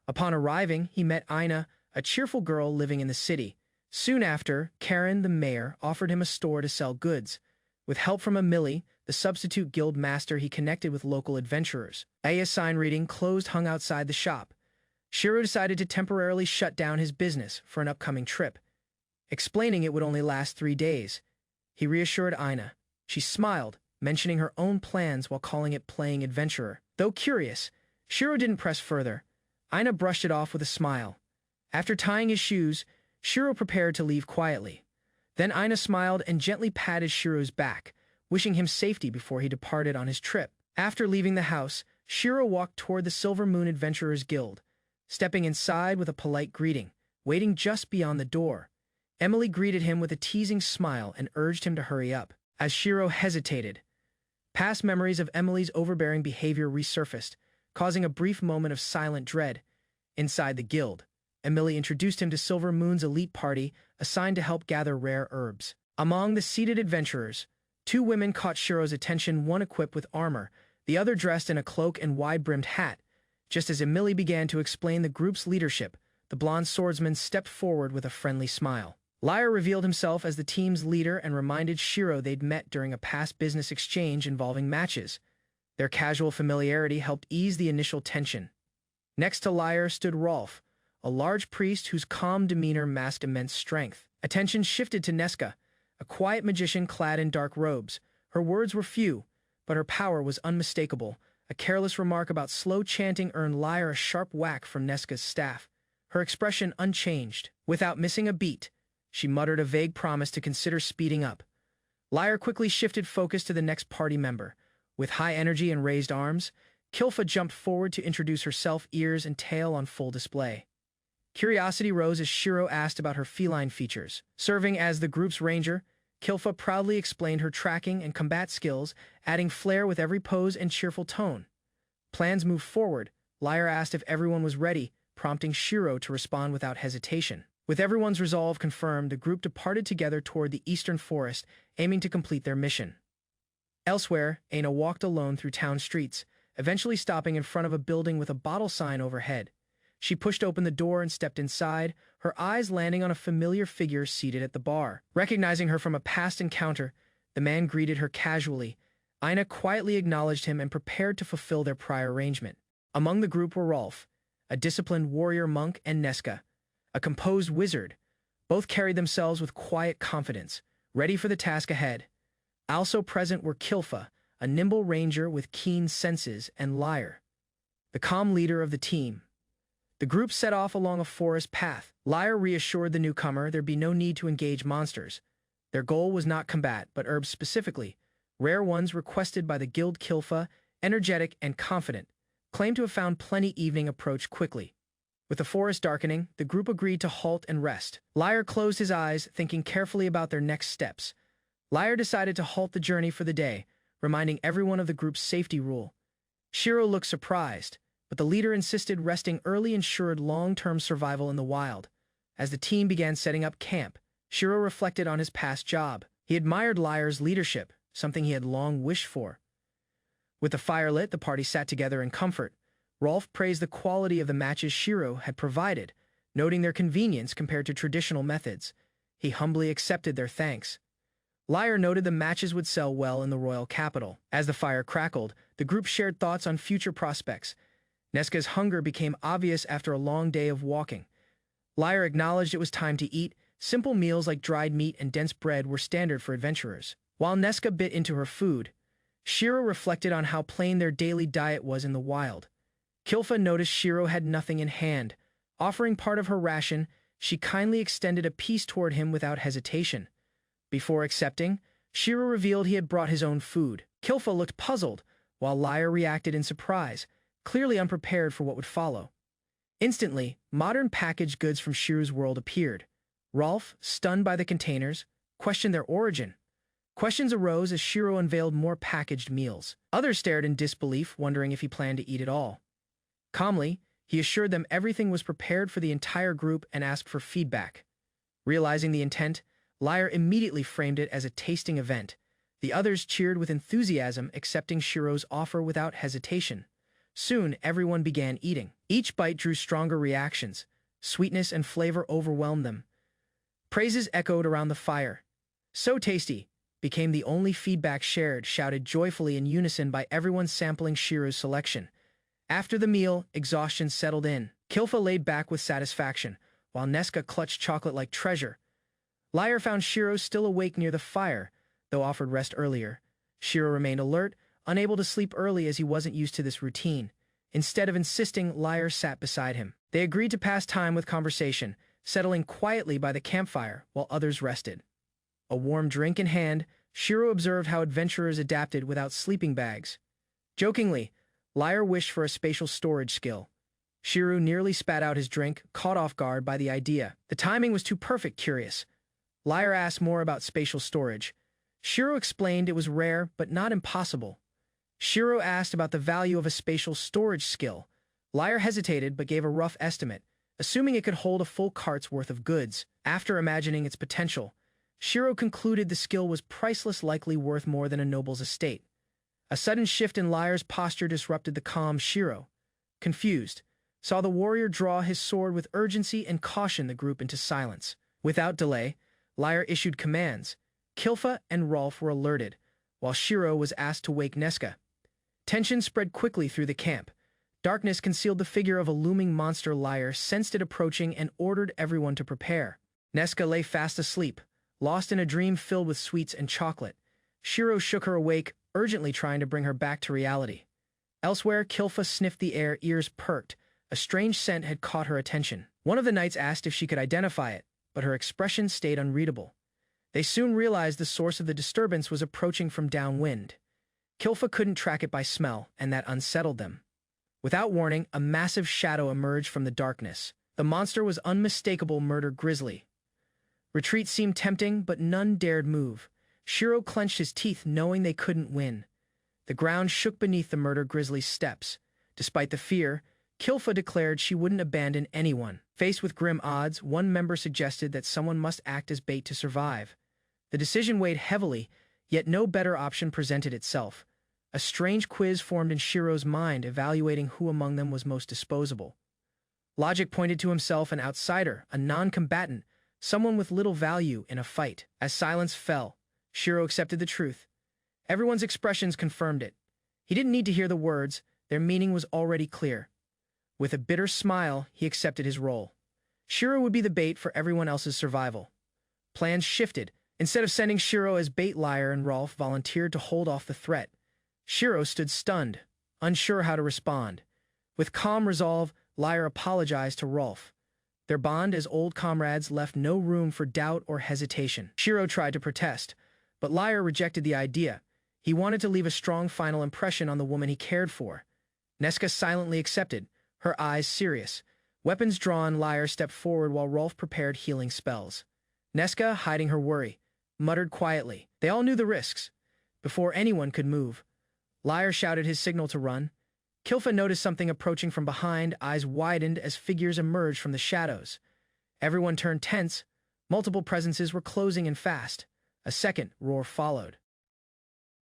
Upon arriving, he met Aina, a cheerful girl living in the city. Soon after, Karen, the mayor, offered him a store to sell goods. With help from Emily, the substitute guild master, he connected with local adventurers. A sign reading "Closed" hung outside the shop. Shiro decided to temporarily shut down his business for an upcoming trip. Explaining it would only last 3 days, he reassured Aina, She smiled, mentioning her own plans while calling it playing adventurer. Though curious, Shiro didn't press further. Aina brushed it off with a smile. After tying his shoes, Shiro prepared to leave quietly. Then Aina smiled and gently patted Shiro's back, wishing him safety before he departed on his trip. After leaving the house, Shiro walked toward the Silver Moon Adventurers Guild, stepping inside with a polite greeting. Waiting just beyond the door, Emily greeted him with a teasing smile and urged him to hurry up. As Shiro hesitated, past memories of Emily's overbearing behavior resurfaced, causing a brief moment of silent dread. Inside the guild, Emily introduced him to Silver Moon's elite party, assigned to help gather rare herbs. Among the seated adventurers, two women caught Shiro's attention, one equipped with armor, the other dressed in a cloak and wide-brimmed hat. Just as Emily began to explain the group's leadership, the blonde swordsman stepped forward with a friendly smile. Lyre revealed himself as the team's leader and reminded Shiro they'd met during a past business exchange involving matches. Their casual familiarity helped ease the initial tension. Next to Lyre stood Rolf, a large priest whose calm demeanor masked immense strength. Attention shifted to Nesca, a quiet magician clad in dark robes. Her words were few, but her power was unmistakable. A careless remark about slow chanting earned Lyre a sharp whack from Nesca's staff. Her expression unchanged. Without missing a beat, she muttered a vague promise to consider speeding up. Lyre quickly shifted focus to the next party member. With high energy and raised arms, Kilfa jumped forward to introduce herself, ears and tail on full display. Curiosity rose as Shiro asked about her feline features. Serving as the group's ranger, Kilfa proudly explained her tracking and combat skills, adding flair with every pose and cheerful tone. Plans moved forward. Lyre asked if everyone was ready, prompting Shiro to respond without hesitation. With everyone's resolve confirmed, the group departed together toward the eastern forest, aiming to complete their mission. Elsewhere, Aina walked alone through town streets, eventually stopping in front of a building with a bottle sign overhead. She pushed open the door and stepped inside, her eyes landing on a familiar figure seated at the bar. Recognizing her from a past encounter, the man greeted her casually. Aina quietly acknowledged him and prepared to fulfill their prior arrangement. Among the group were Rolf, a disciplined warrior monk, and Nesca, a composed wizard. Both carried themselves with quiet confidence, ready for the task ahead. Also present were Kilfa, a nimble ranger with keen senses, and Lyre, the calm leader of the team. The group set off along a forest path. Lyre reassured the newcomer there'd be no need to engage monsters. Their goal was not combat, but herbs specifically, rare ones requested by the guild. Kilfa, energetic and confident, claimed to have found plenty. Evening approached quickly. With the forest darkening, the group agreed to halt and rest. Lyre closed his eyes, thinking carefully about their next steps. Lyre decided to halt the journey for the day, reminding everyone of the group's safety rule. Shiro looked surprised, but the leader insisted resting early ensured long-term survival in the wild. As the team began setting up camp, Shiro reflected on his past job. He admired Lyre's leadership, something he had long wished for. With the fire lit, the party sat together in comfort. Rolf praised the quality of the matches Shiro had provided, noting their convenience compared to traditional methods. He humbly accepted their thanks. Lyre noted the matches would sell well in the royal capital. As the fire crackled, the group shared thoughts on future prospects. Nesca's hunger became obvious after a long day of walking. Lyre acknowledged it was time to eat. Simple meals like dried meat and dense bread were standard for adventurers. While Nesca bit into her food, Shiro reflected on how plain their daily diet was in the wild. Kilfa noticed Shiro had nothing in hand. Offering part of her ration, she kindly extended a piece toward him without hesitation. Before accepting, Shiro revealed he had brought his own food. Kilfa looked puzzled, while Lyre reacted in surprise, clearly unprepared for what would follow. Instantly, modern packaged goods from Shiro's world appeared. Rolf, stunned by the containers, questioned their origin. Questions arose as Shiro unveiled more packaged meals. Others stared in disbelief, wondering if he planned to eat it all. Calmly, he assured them everything was prepared for the entire group and asked for feedback. Realizing the intent, Lyre immediately framed it as a tasting event. The others cheered with enthusiasm, accepting Shiro's offer without hesitation. Soon, everyone began eating. Each bite drew stronger reactions. Sweetness and flavor overwhelmed them. Praises echoed around the fire. "So tasty," became the only feedback shared, shouted joyfully in unison by everyone sampling Shiro's selection. After the meal, exhaustion settled in. Kilfa laid back with satisfaction, while Nesca clutched chocolate like treasure. Lyre found Shiro still awake near the fire, though offered rest earlier. Shiro remained alert, unable to sleep early as he wasn't used to this routine. Instead of insisting, Liar sat beside him. They agreed to pass time with conversation, settling quietly by the campfire while others rested. A warm drink in hand, Shiro observed how adventurers adapted without sleeping bags. Jokingly, Liar wished for a spatial storage skill. Shiro nearly spat out his drink, caught off guard by the idea. The timing was too perfect, curious. Liar asked more about spatial storage. Shiro explained it was rare, but not impossible. Shiro asked about the value of a spatial storage skill. Liar hesitated but gave a rough estimate, assuming it could hold a full cart's worth of goods. After imagining its potential, Shiro concluded the skill was priceless, likely worth more than a noble's estate. A sudden shift in Liar's posture disrupted the calm. Shiro, confused, saw the warrior draw his sword with urgency and caution the group into silence. Without delay, Liar issued commands. Kilfa and Rolf were alerted, while Shiro was asked to wake Neska. Tension spread quickly through the camp. Darkness concealed the figure of a looming monster. Liar sensed it approaching and ordered everyone to prepare. Neska lay fast asleep, lost in a dream filled with sweets and chocolate. Shiro shook her awake, urgently trying to bring her back to reality. Elsewhere, Kilfa sniffed the air, ears perked. A strange scent had caught her attention. One of the knights asked if she could identify it, but her expression stayed unreadable. They soon realized the source of the disturbance was approaching from downwind. Kilfa couldn't track it by smell, and that unsettled them. Without warning, a massive shadow emerged from the darkness. The monster was unmistakable murder grizzly. Retreat seemed tempting, but none dared move. Shiro clenched his teeth, knowing they couldn't win. The ground shook beneath the murder grizzly's steps. Despite the fear, Kilfa declared she wouldn't abandon anyone. Faced with grim odds, one member suggested that someone must act as bait to survive. The decision weighed heavily, yet no better option presented itself. A strange quiz formed in Shiro's mind, evaluating who among them was most disposable. Logic pointed to himself, an outsider, a non-combatant, someone with little value in a fight. As silence fell, Shiro accepted the truth. Everyone's expressions confirmed it. He didn't need to hear the words, their meaning was already clear. With a bitter smile, he accepted his role. Shiro would be the bait for everyone else's survival. Plans shifted. Instead of sending Shiro as bait, Liar and Rolf volunteered to hold off the threat. Shiro stood stunned, unsure how to respond. With calm resolve, Liar apologized to Rolf. Their bond as old comrades left no room for doubt or hesitation. Shiro tried to protest, but Liar rejected the idea. He wanted to leave a strong final impression on the woman he cared for. Neska silently accepted, her eyes serious. Weapons drawn, Liar stepped forward while Rolf prepared healing spells. Neska, hiding her worry, muttered quietly. They all knew the risks. Before anyone could move, Liar shouted his signal to run. Kilfa noticed something approaching from behind, eyes widened as figures emerged from the shadows. Everyone turned tense. Multiple presences were closing in fast. A second roar followed.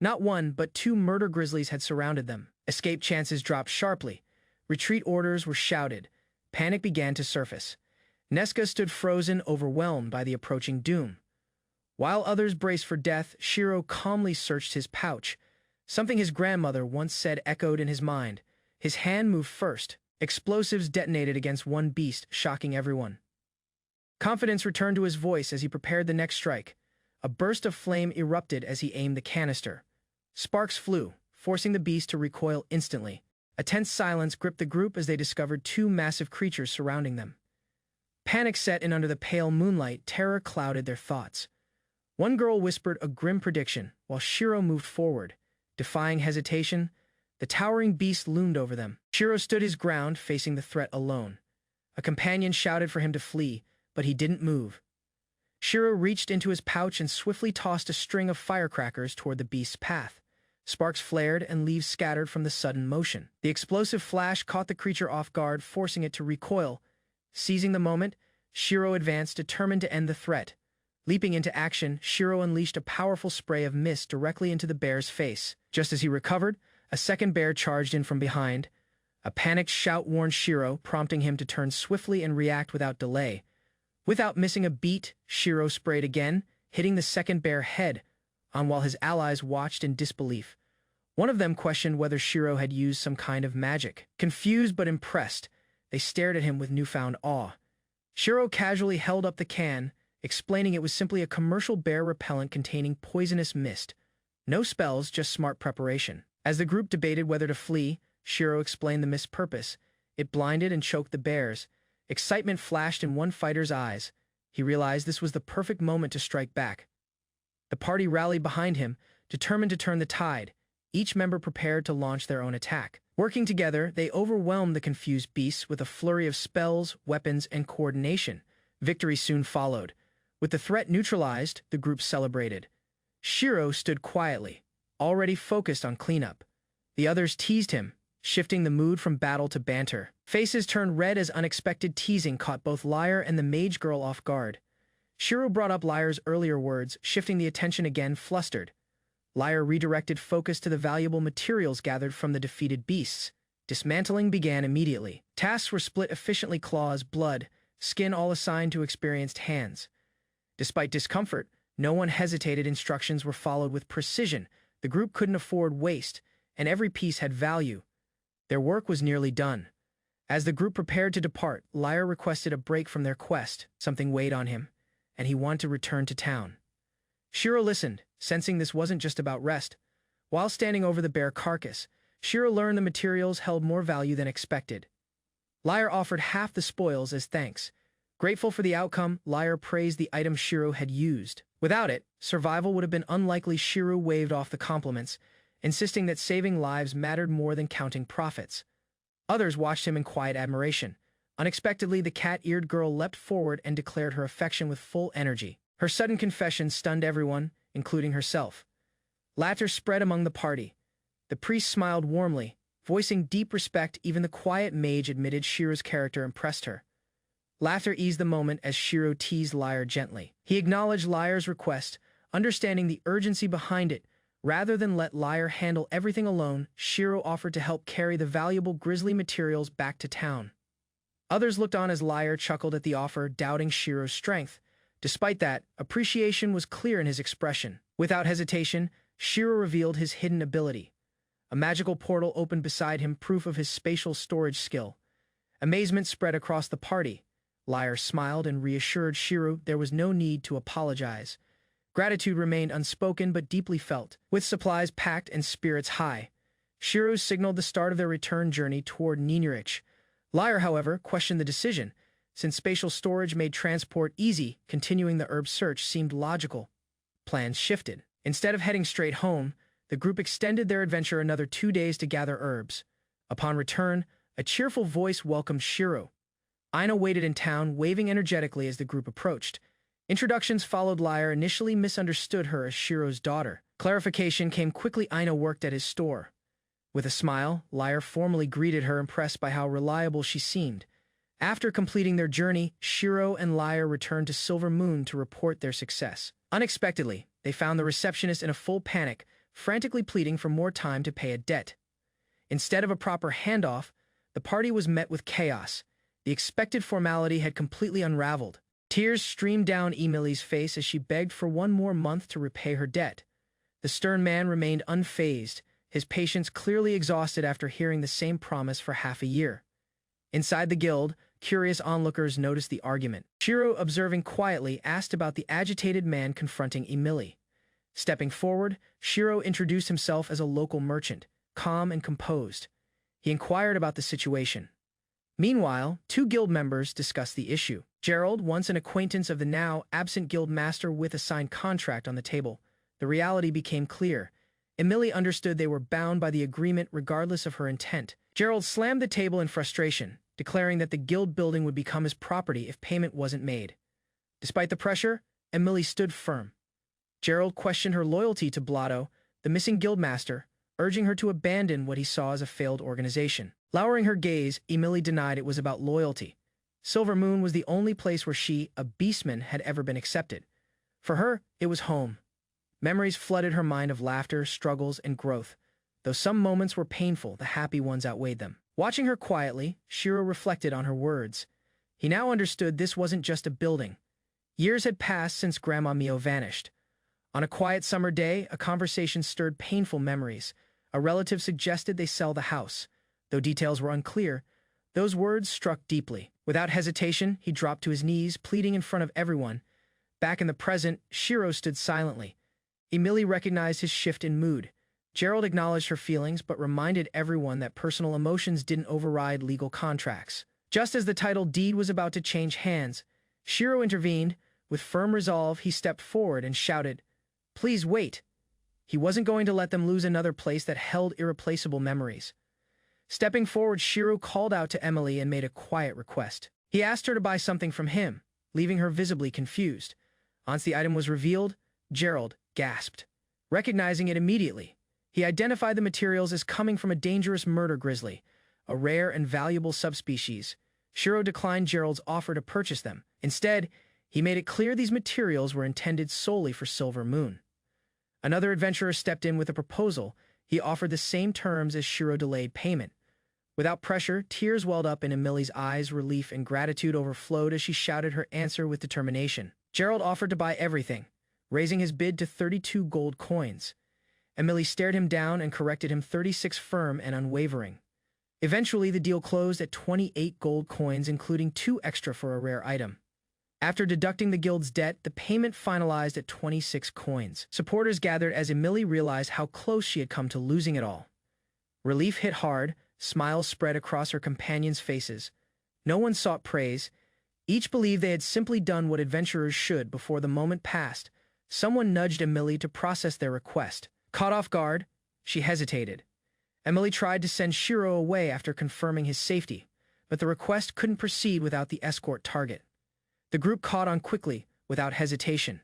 Not one, but two murder grizzlies had surrounded them. Escape chances dropped sharply. Retreat orders were shouted. Panic began to surface. Neska stood frozen, overwhelmed by the approaching doom. While others braced for death, Shiro calmly searched his pouch. Something his grandmother once said echoed in his mind. His hand moved first. Explosives detonated against one beast, shocking everyone. Confidence returned to his voice as he prepared the next strike. A burst of flame erupted as he aimed the canister. Sparks flew, forcing the beast to recoil instantly. A tense silence gripped the group as they discovered two massive creatures surrounding them. Panic set in under the pale moonlight, terror clouded their thoughts. One girl whispered a grim prediction, while Shiro moved forward. Defying hesitation, the towering beast loomed over them. Shiro stood his ground, facing the threat alone. A companion shouted for him to flee, but he didn't move. Shiro reached into his pouch and swiftly tossed a string of firecrackers toward the beast's path. Sparks flared and leaves scattered from the sudden motion. The explosive flash caught the creature off guard, forcing it to recoil. Seizing the moment, Shiro advanced, determined to end the threat. Leaping into action, Shiro unleashed a powerful spray of mist directly into the bear's face. Just as he recovered, a second bear charged in from behind. A panicked shout warned Shiro, prompting him to turn swiftly and react without delay. Without missing a beat, Shiro sprayed again, hitting the second bear head on while his allies watched in disbelief. One of them questioned whether Shiro had used some kind of magic. Confused but impressed, they stared at him with newfound awe. Shiro casually held up the can, explaining it was simply a commercial bear repellent containing poisonous mist. No spells, just smart preparation. As the group debated whether to flee, Shiro explained the mist's purpose. It blinded and choked the bears. Excitement flashed in one fighter's eyes. He realized this was the perfect moment to strike back. The party rallied behind him, determined to turn the tide, each member prepared to launch their own attack. Working together, they overwhelmed the confused beasts with a flurry of spells, weapons, and coordination. Victory soon followed. With the threat neutralized, the group celebrated. Shiro stood quietly, already focused on cleanup. The others teased him, shifting the mood from battle to banter. Faces turned red as unexpected teasing caught both Lyre and the mage girl off guard. Shiro brought up Lyre's earlier words, shifting the attention again, flustered. Lyre redirected focus to the valuable materials gathered from the defeated beasts. Dismantling began immediately. Tasks were split efficiently: claws, blood, skin, all assigned to experienced hands. Despite discomfort, no one hesitated. Instructions were followed with precision. The group couldn't afford waste, and every piece had value. Their work was nearly done. As the group prepared to depart, Lyre requested a break from their quest. Something weighed on him, and he wanted to return to town. Shiro listened, sensing this wasn't just about rest. While standing over the bear carcass, Shiro learned the materials held more value than expected. Lyre offered half the spoils as thanks. Grateful for the outcome, Lyre praised the item Shiro had used. Without it, survival would have been unlikely. Shiro waved off the compliments, insisting that saving lives mattered more than counting profits. Others watched him in quiet admiration. Unexpectedly, the cat-eared girl leapt forward and declared her affection with full energy. Her sudden confession stunned everyone, including herself. Laughter spread among the party. The priest smiled warmly, voicing deep respect. Even the quiet mage admitted Shiro's character impressed her. Laughter eased the moment as Shiro teased Lyre gently. He acknowledged Lyre's request, understanding the urgency behind it. Rather than let Lyre handle everything alone, Shiro offered to help carry the valuable grisly materials back to town. Others looked on as Lyre chuckled at the offer, doubting Shiro's strength. Despite that, appreciation was clear in his expression. Without hesitation, Shiro revealed his hidden ability. A magical portal opened beside him, proof of his spatial storage skill. Amazement spread across the party. Lyre smiled and reassured Shiro there was no need to apologize. Gratitude remained unspoken but deeply felt. With supplies packed and spirits high, Shiro signaled the start of their return journey toward Ninurich. Lyre, however, questioned the decision. Since spatial storage made transport easy, continuing the herb search seemed logical. Plans shifted. Instead of heading straight home, the group extended their adventure another 2 days to gather herbs. Upon return, a cheerful voice welcomed Shiro. Aina waited in town, waving energetically as the group approached. Introductions followed. Lyre initially misunderstood her as Shiro's daughter. Clarification came quickly. Aina worked at his store. With a smile, Lyre formally greeted her, impressed by how reliable she seemed. After completing their journey, Shiro and Lyre returned to Silver Moon to report their success. Unexpectedly, they found the receptionist in a full panic, frantically pleading for more time to pay a debt. Instead of a proper handoff, the party was met with chaos. The expected formality had completely unraveled. Tears streamed down Emily's face as she begged for one more month to repay her debt. The stern man remained unfazed, his patience clearly exhausted after hearing the same promise for half a year. Inside the guild, curious onlookers noticed the argument. Shiro, observing quietly, asked about the agitated man confronting Emily. Stepping forward, Shiro introduced himself as a local merchant, calm and composed. He inquired about the situation. Meanwhile, 2 guild members discussed the issue. Gerald, once an acquaintance of the now absent guild master with a signed contract on the table. The reality became clear. Emily understood they were bound by the agreement regardless of her intent. Gerald slammed the table in frustration, declaring that the guild building would become his property if payment wasn't made. Despite the pressure, Emily stood firm. Gerald questioned her loyalty to Blotto, the missing guildmaster, urging her to abandon what he saw as a failed organization. Lowering her gaze, Emily denied it was about loyalty. Silver Moon was the only place where she, a beastman, had ever been accepted. For her, it was home. Memories flooded her mind of laughter, struggles, and growth. Though some moments were painful, the happy ones outweighed them. Watching her quietly, Shiro reflected on her words. He now understood this wasn't just a building. Years had passed since Grandma Mio vanished. On a quiet summer day, a conversation stirred painful memories. A relative suggested they sell the house. Though details were unclear, those words struck deeply. Without hesitation, he dropped to his knees, pleading in front of everyone. Back in the present, Shiro stood silently. Emily recognized his shift in mood. Gerald acknowledged her feelings but reminded everyone that personal emotions didn't override legal contracts. Just as the title deed was about to change hands, Shiro intervened. With firm resolve, he stepped forward and shouted, "Please wait." He wasn't going to let them lose another place that held irreplaceable memories. Stepping forward, Shiro called out to Emily and made a quiet request. He asked her to buy something from him, leaving her visibly confused. Once the item was revealed, Gerald gasped, recognizing it immediately. He identified the materials as coming from a dangerous murder grizzly, a rare and valuable subspecies. Shiro declined Gerald's offer to purchase them. Instead, he made it clear these materials were intended solely for Silver Moon. Another adventurer stepped in with a proposal. He offered the same terms as Shiro delayed payment. Without pressure, tears welled up in Emily's eyes. Relief and gratitude overflowed as she shouted her answer with determination. Gerald offered to buy everything, raising his bid to 32 gold coins. Emily stared him down and corrected him, 36 firm and unwavering. Eventually, the deal closed at 28 gold coins, including 2 extra for a rare item. After deducting the guild's debt, the payment finalized at 26 coins. Supporters gathered as Emily realized how close she had come to losing it all. Relief hit hard, smiles spread across her companions' faces. No one sought praise. Each believed they had simply done what adventurers should. Before the moment passed, someone nudged Emily to process their request. Caught off guard, she hesitated. Emily tried to send Shiro away after confirming his safety, but the request couldn't proceed without the escort target. The group caught on quickly, without hesitation.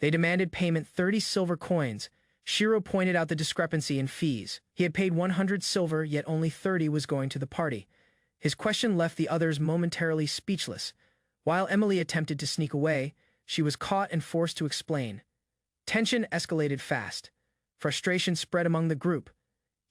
They demanded payment 30 silver coins. Shiro pointed out the discrepancy in fees. He had paid 100 silver, yet only 30 was going to the party. His question left the others momentarily speechless. While Emily attempted to sneak away, she was caught and forced to explain. Tension escalated fast. Frustration spread among the group.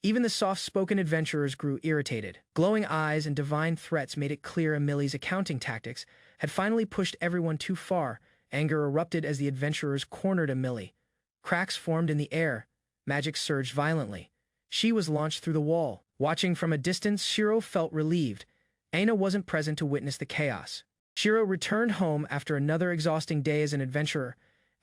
Even the soft-spoken adventurers grew irritated. Glowing eyes and divine threats made it clear Emily's accounting tactics had finally pushed everyone too far. Anger erupted as the adventurers cornered Emily. Cracks formed in the air. Magic surged violently. She was launched through the wall. Watching from a distance, Shiro felt relieved. Aina wasn't present to witness the chaos. Shiro returned home after another exhausting day as an adventurer.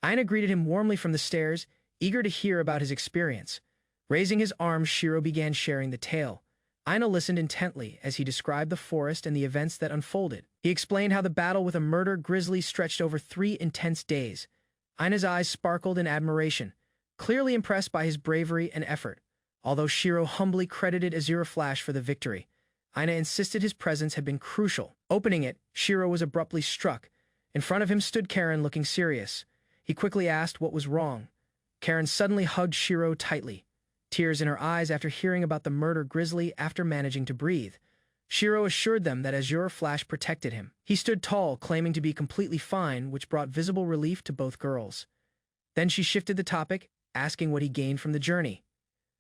Aina greeted him warmly from the stairs, eager to hear about his experience. Raising his arms, Shiro began sharing the tale. Aina listened intently as he described the forest and the events that unfolded. He explained how the battle with a murder grizzly stretched over 3 intense days. Aina's eyes sparkled in admiration, clearly impressed by his bravery and effort. Although Shiro humbly credited Azura Flash for the victory, Aina insisted his presence had been crucial. Opening it, Shiro was abruptly struck. In front of him stood Karen, looking serious. He quickly asked what was wrong. Karen suddenly hugged Shiro tightly, tears in her eyes after hearing about the murder grizzly. After managing to breathe, Shiro assured them that Azura Flash protected him. He stood tall, claiming to be completely fine, which brought visible relief to both girls. Then she shifted the topic, asking what he gained from the journey.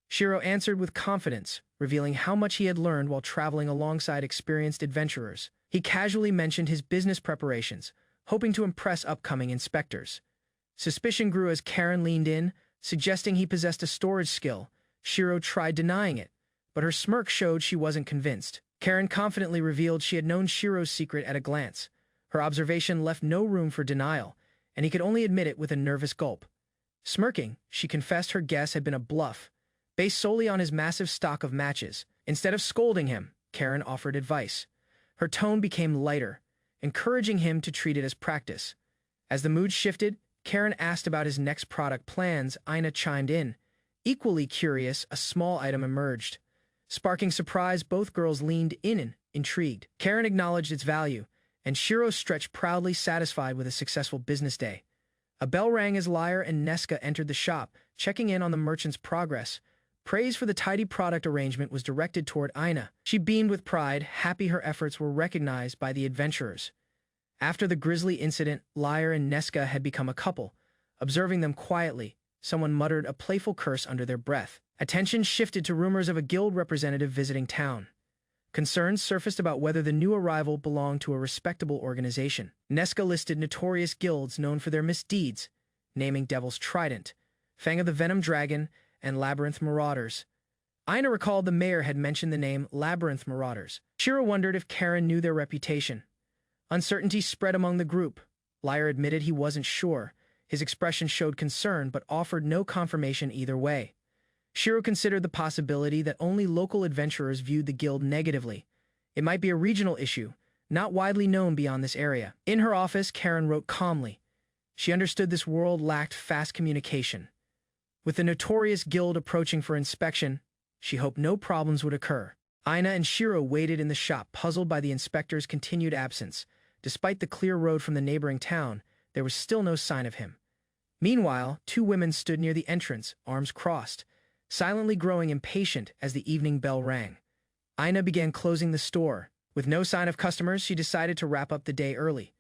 Shiro answered with confidence, revealing how much he had learned while traveling alongside experienced adventurers. He casually mentioned his business preparations, hoping to impress upcoming inspectors. Suspicion grew as Karen leaned in, suggesting he possessed a storage skill. Shiro tried denying it, but her smirk showed she wasn't convinced. Karen confidently revealed she had known Shiro's secret at a glance. Her observation left no room for denial, and he could only admit it with a nervous gulp. Smirking, she confessed her guess had been a bluff, based solely on his massive stock of matches. Instead of scolding him, Karen offered advice. Her tone became lighter, encouraging him to treat it as practice. As the mood shifted, Karen asked about his next product plans. Aina chimed in. Equally curious, a small item emerged. Sparking surprise, both girls leaned in, intrigued. Karen acknowledged its value, and Shiro stretched proudly, satisfied with a successful business day. A bell rang as Lyre and Nesca entered the shop, checking in on the merchant's progress. Praise for the tidy product arrangement was directed toward Aina. She beamed with pride, happy her efforts were recognized by the adventurers. After the grisly incident, Lyre and Nesca had become a couple. Observing them quietly, someone muttered a playful curse under their breath. Attention shifted to rumors of a guild representative visiting town. Concerns surfaced about whether the new arrival belonged to a respectable organization. Nesca listed notorious guilds known for their misdeeds, naming Devil's Trident, Fang of the Venom Dragon, and Labyrinth Marauders. Aina recalled the mayor had mentioned the name Labyrinth Marauders. Shiro wondered if Karen knew their reputation. Uncertainty spread among the group. Liar admitted he wasn't sure. His expression showed concern but offered no confirmation either way. Shiro considered the possibility that only local adventurers viewed the guild negatively. It might be a regional issue, not widely known beyond this area. In her office, Karen wrote calmly. She understood this world lacked fast communication. With the notorious guild approaching for inspection, she hoped no problems would occur. Aina and Shiro waited in the shop, puzzled by the inspector's continued absence. Despite the clear road from the neighboring town, there was still no sign of him. Meanwhile, two women stood near the entrance, arms crossed, silently growing impatient as the evening bell rang. Aina began closing the store. With no sign of customers, she decided to wrap up the day early.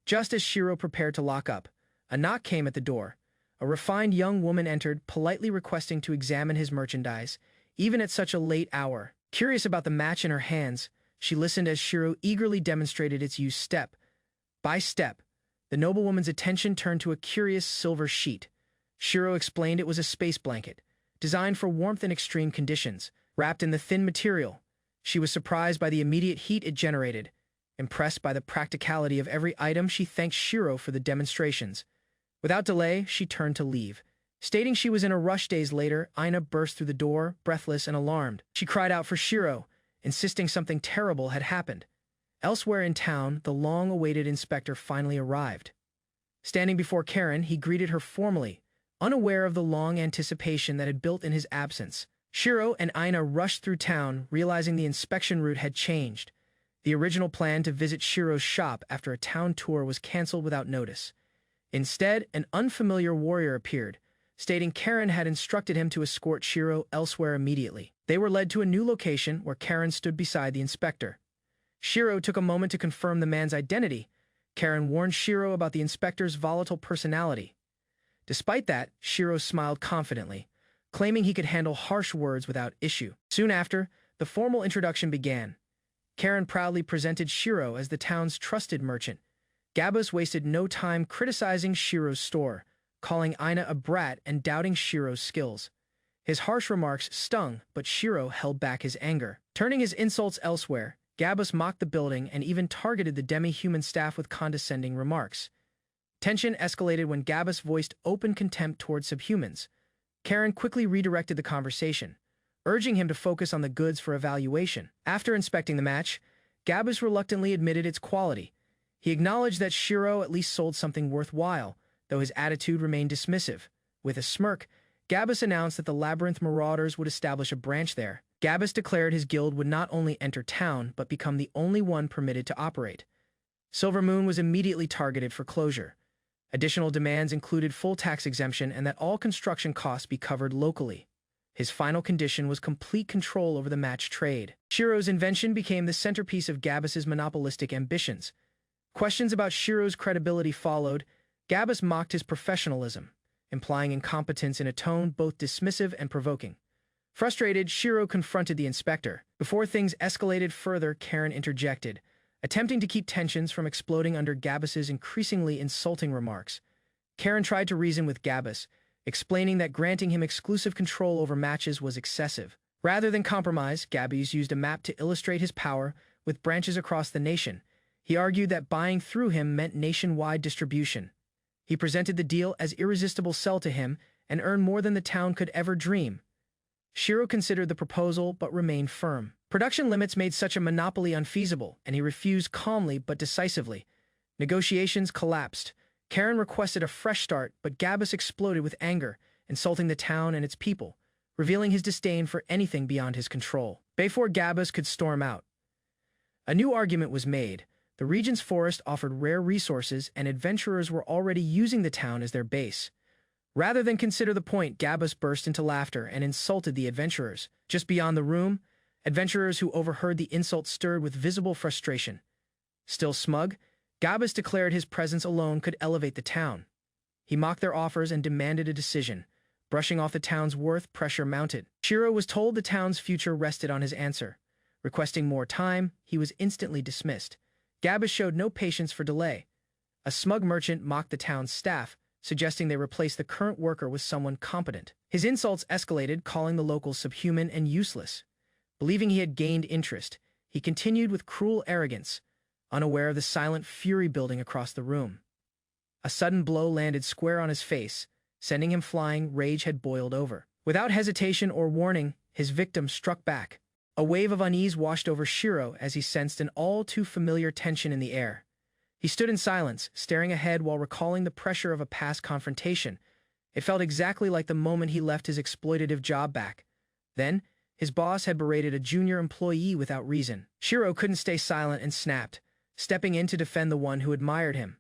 Just as Shiro prepared to lock up, a knock came at the door. A refined young woman entered, politely requesting to examine his merchandise, even at such a late hour. Curious about the match in her hands, she listened as Shiro eagerly demonstrated its use step by step. The noblewoman's attention turned to a curious silver sheet. Shiro explained it was a space blanket, designed for warmth in extreme conditions, wrapped in the thin material. She was surprised by the immediate heat it generated. Impressed by the practicality of every item, she thanked Shiro for the demonstrations. Without delay, she turned to leave. Stating she was in a rush days later, Aina burst through the door, breathless and alarmed. She cried out for Shiro, insisting something terrible had happened. Elsewhere in town, the long-awaited inspector finally arrived. Standing before Karen, he greeted her formally, unaware of the long anticipation that had built in his absence. Shiro and Aina rushed through town, realizing the inspection route had changed. The original plan to visit Shiro's shop after a town tour was canceled without notice. Instead, an unfamiliar warrior appeared, stating Karen had instructed him to escort Shiro elsewhere immediately. They were led to a new location where Karen stood beside the inspector. Shiro took a moment to confirm the man's identity. Karen warned Shiro about the inspector's volatile personality. Despite that, Shiro smiled confidently, claiming he could handle harsh words without issue. Soon after, the formal introduction began. Karen proudly presented Shiro as the town's trusted merchant. Gabus wasted no time criticizing Shiro's store, calling Aina a brat and doubting Shiro's skills. His harsh remarks stung, but Shiro held back his anger. Turning his insults elsewhere, Gabus mocked the building and even targeted the demi-human staff with condescending remarks. Tension escalated when Gabus voiced open contempt towards subhumans. Karen quickly redirected the conversation, urging him to focus on the goods for evaluation. After inspecting the match, Gabus reluctantly admitted its quality. He acknowledged that Shiro at least sold something worthwhile, though his attitude remained dismissive. With a smirk, Gabus announced that the Labyrinth Marauders would establish a branch there. Gabus declared his guild would not only enter town, but become the only one permitted to operate. Silver Moon was immediately targeted for closure. Additional demands included full tax exemption and that all construction costs be covered locally. His final condition was complete control over the match trade. Shiro's invention became the centerpiece of Gabus's monopolistic ambitions. Questions about Shiro's credibility followed. Gabus mocked his professionalism, implying incompetence in a tone both dismissive and provoking. Frustrated, Shiro confronted the inspector. Before things escalated further, Karen interjected, attempting to keep tensions from exploding under Gabus's increasingly insulting remarks. Karen tried to reason with Gabus, explaining that granting him exclusive control over matches was excessive. Rather than compromise, Gabus used a map to illustrate his power, with branches across the nation. He argued that buying through him meant nationwide distribution. He presented the deal as irresistible sell to him and earned more than the town could ever dream. Shiro considered the proposal but remained firm. Production limits made such a monopoly unfeasible, and he refused calmly but decisively. Negotiations collapsed. Karen requested a fresh start, but Gabus exploded with anger, insulting the town and its people, revealing his disdain for anything beyond his control. Before Gabus could storm out, a new argument was made. The region's forest offered rare resources, and adventurers were already using the town as their base. Rather than consider the point, Gabus burst into laughter and insulted the adventurers. Just beyond the room, adventurers who overheard the insult stirred with visible frustration. Still smug, Gabus declared his presence alone could elevate the town. He mocked their offers and demanded a decision. Brushing off the town's worth, pressure mounted. Shiro was told the town's future rested on his answer. Requesting more time, he was instantly dismissed. Gabus showed no patience for delay. A smug merchant mocked the town's staff, suggesting they replace the current worker with someone competent. His insults escalated, calling the locals subhuman and useless. Believing he had gained interest, he continued with cruel arrogance, unaware of the silent fury building across the room. A sudden blow landed square on his face, sending him flying. Rage had boiled over. Without hesitation or warning, his victim struck back. A wave of unease washed over Shiro as he sensed an all-too-familiar tension in the air. He stood in silence, staring ahead while recalling the pressure of a past confrontation. It felt exactly like the moment he left his exploitative job back. Then, his boss had berated a junior employee without reason. Shiro couldn't stay silent and snapped, stepping in to defend the one who admired him.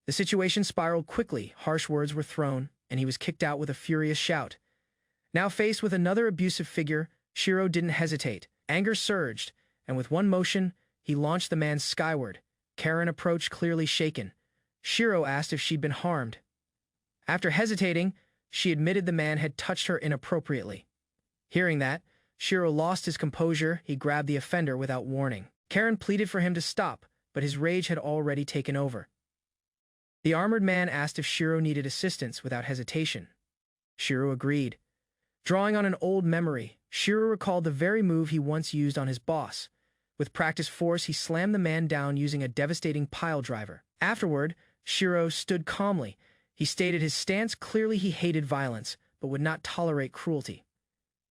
The situation spiraled quickly. Harsh words were thrown, and he was kicked out with a furious shout. Now faced with another abusive figure, Shiro didn't hesitate. Anger surged, and with one motion, he launched the man skyward. Karen approached, clearly shaken. Shiro asked if she'd been harmed. After hesitating, she admitted the man had touched her inappropriately. Hearing that, Shiro lost his composure. He grabbed the offender without warning. Karen pleaded for him to stop, but his rage had already taken over. The armored man asked if Shiro needed assistance without hesitation. Shiro agreed. Drawing on an old memory, Shiro recalled the very move he once used on his boss. With practiced force, he slammed the man down using a devastating pile driver. Afterward, Shiro stood calmly. He stated his stance clearly. He hated violence, but would not tolerate cruelty.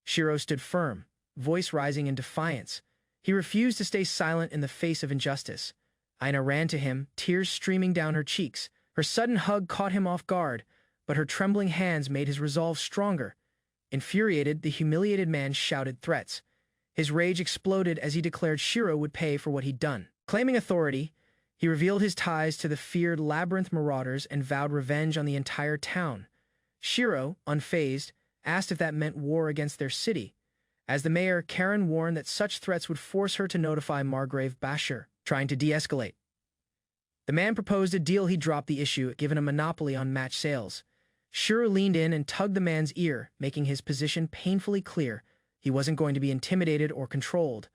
Shiro stood firm, voice rising in defiance. He refused to stay silent in the face of injustice. Aina ran to him, tears streaming down her cheeks. Her sudden hug caught him off guard, but her trembling hands made his resolve stronger. Infuriated, the humiliated man shouted threats. His rage exploded as he declared Shiro would pay for what he'd done. Claiming authority, he revealed his ties to the feared Labyrinth marauders and vowed revenge on the entire town. Shiro, unfazed, asked if that meant war against their city. As the mayor, Karen warned that such threats would force her to notify Margrave Bashir, trying to de-escalate. The man proposed a deal. He dropped the issue, given a monopoly on match sales. Shiro leaned in and tugged the man's ear, making his position painfully clear. He wasn't going to be intimidated or controlled.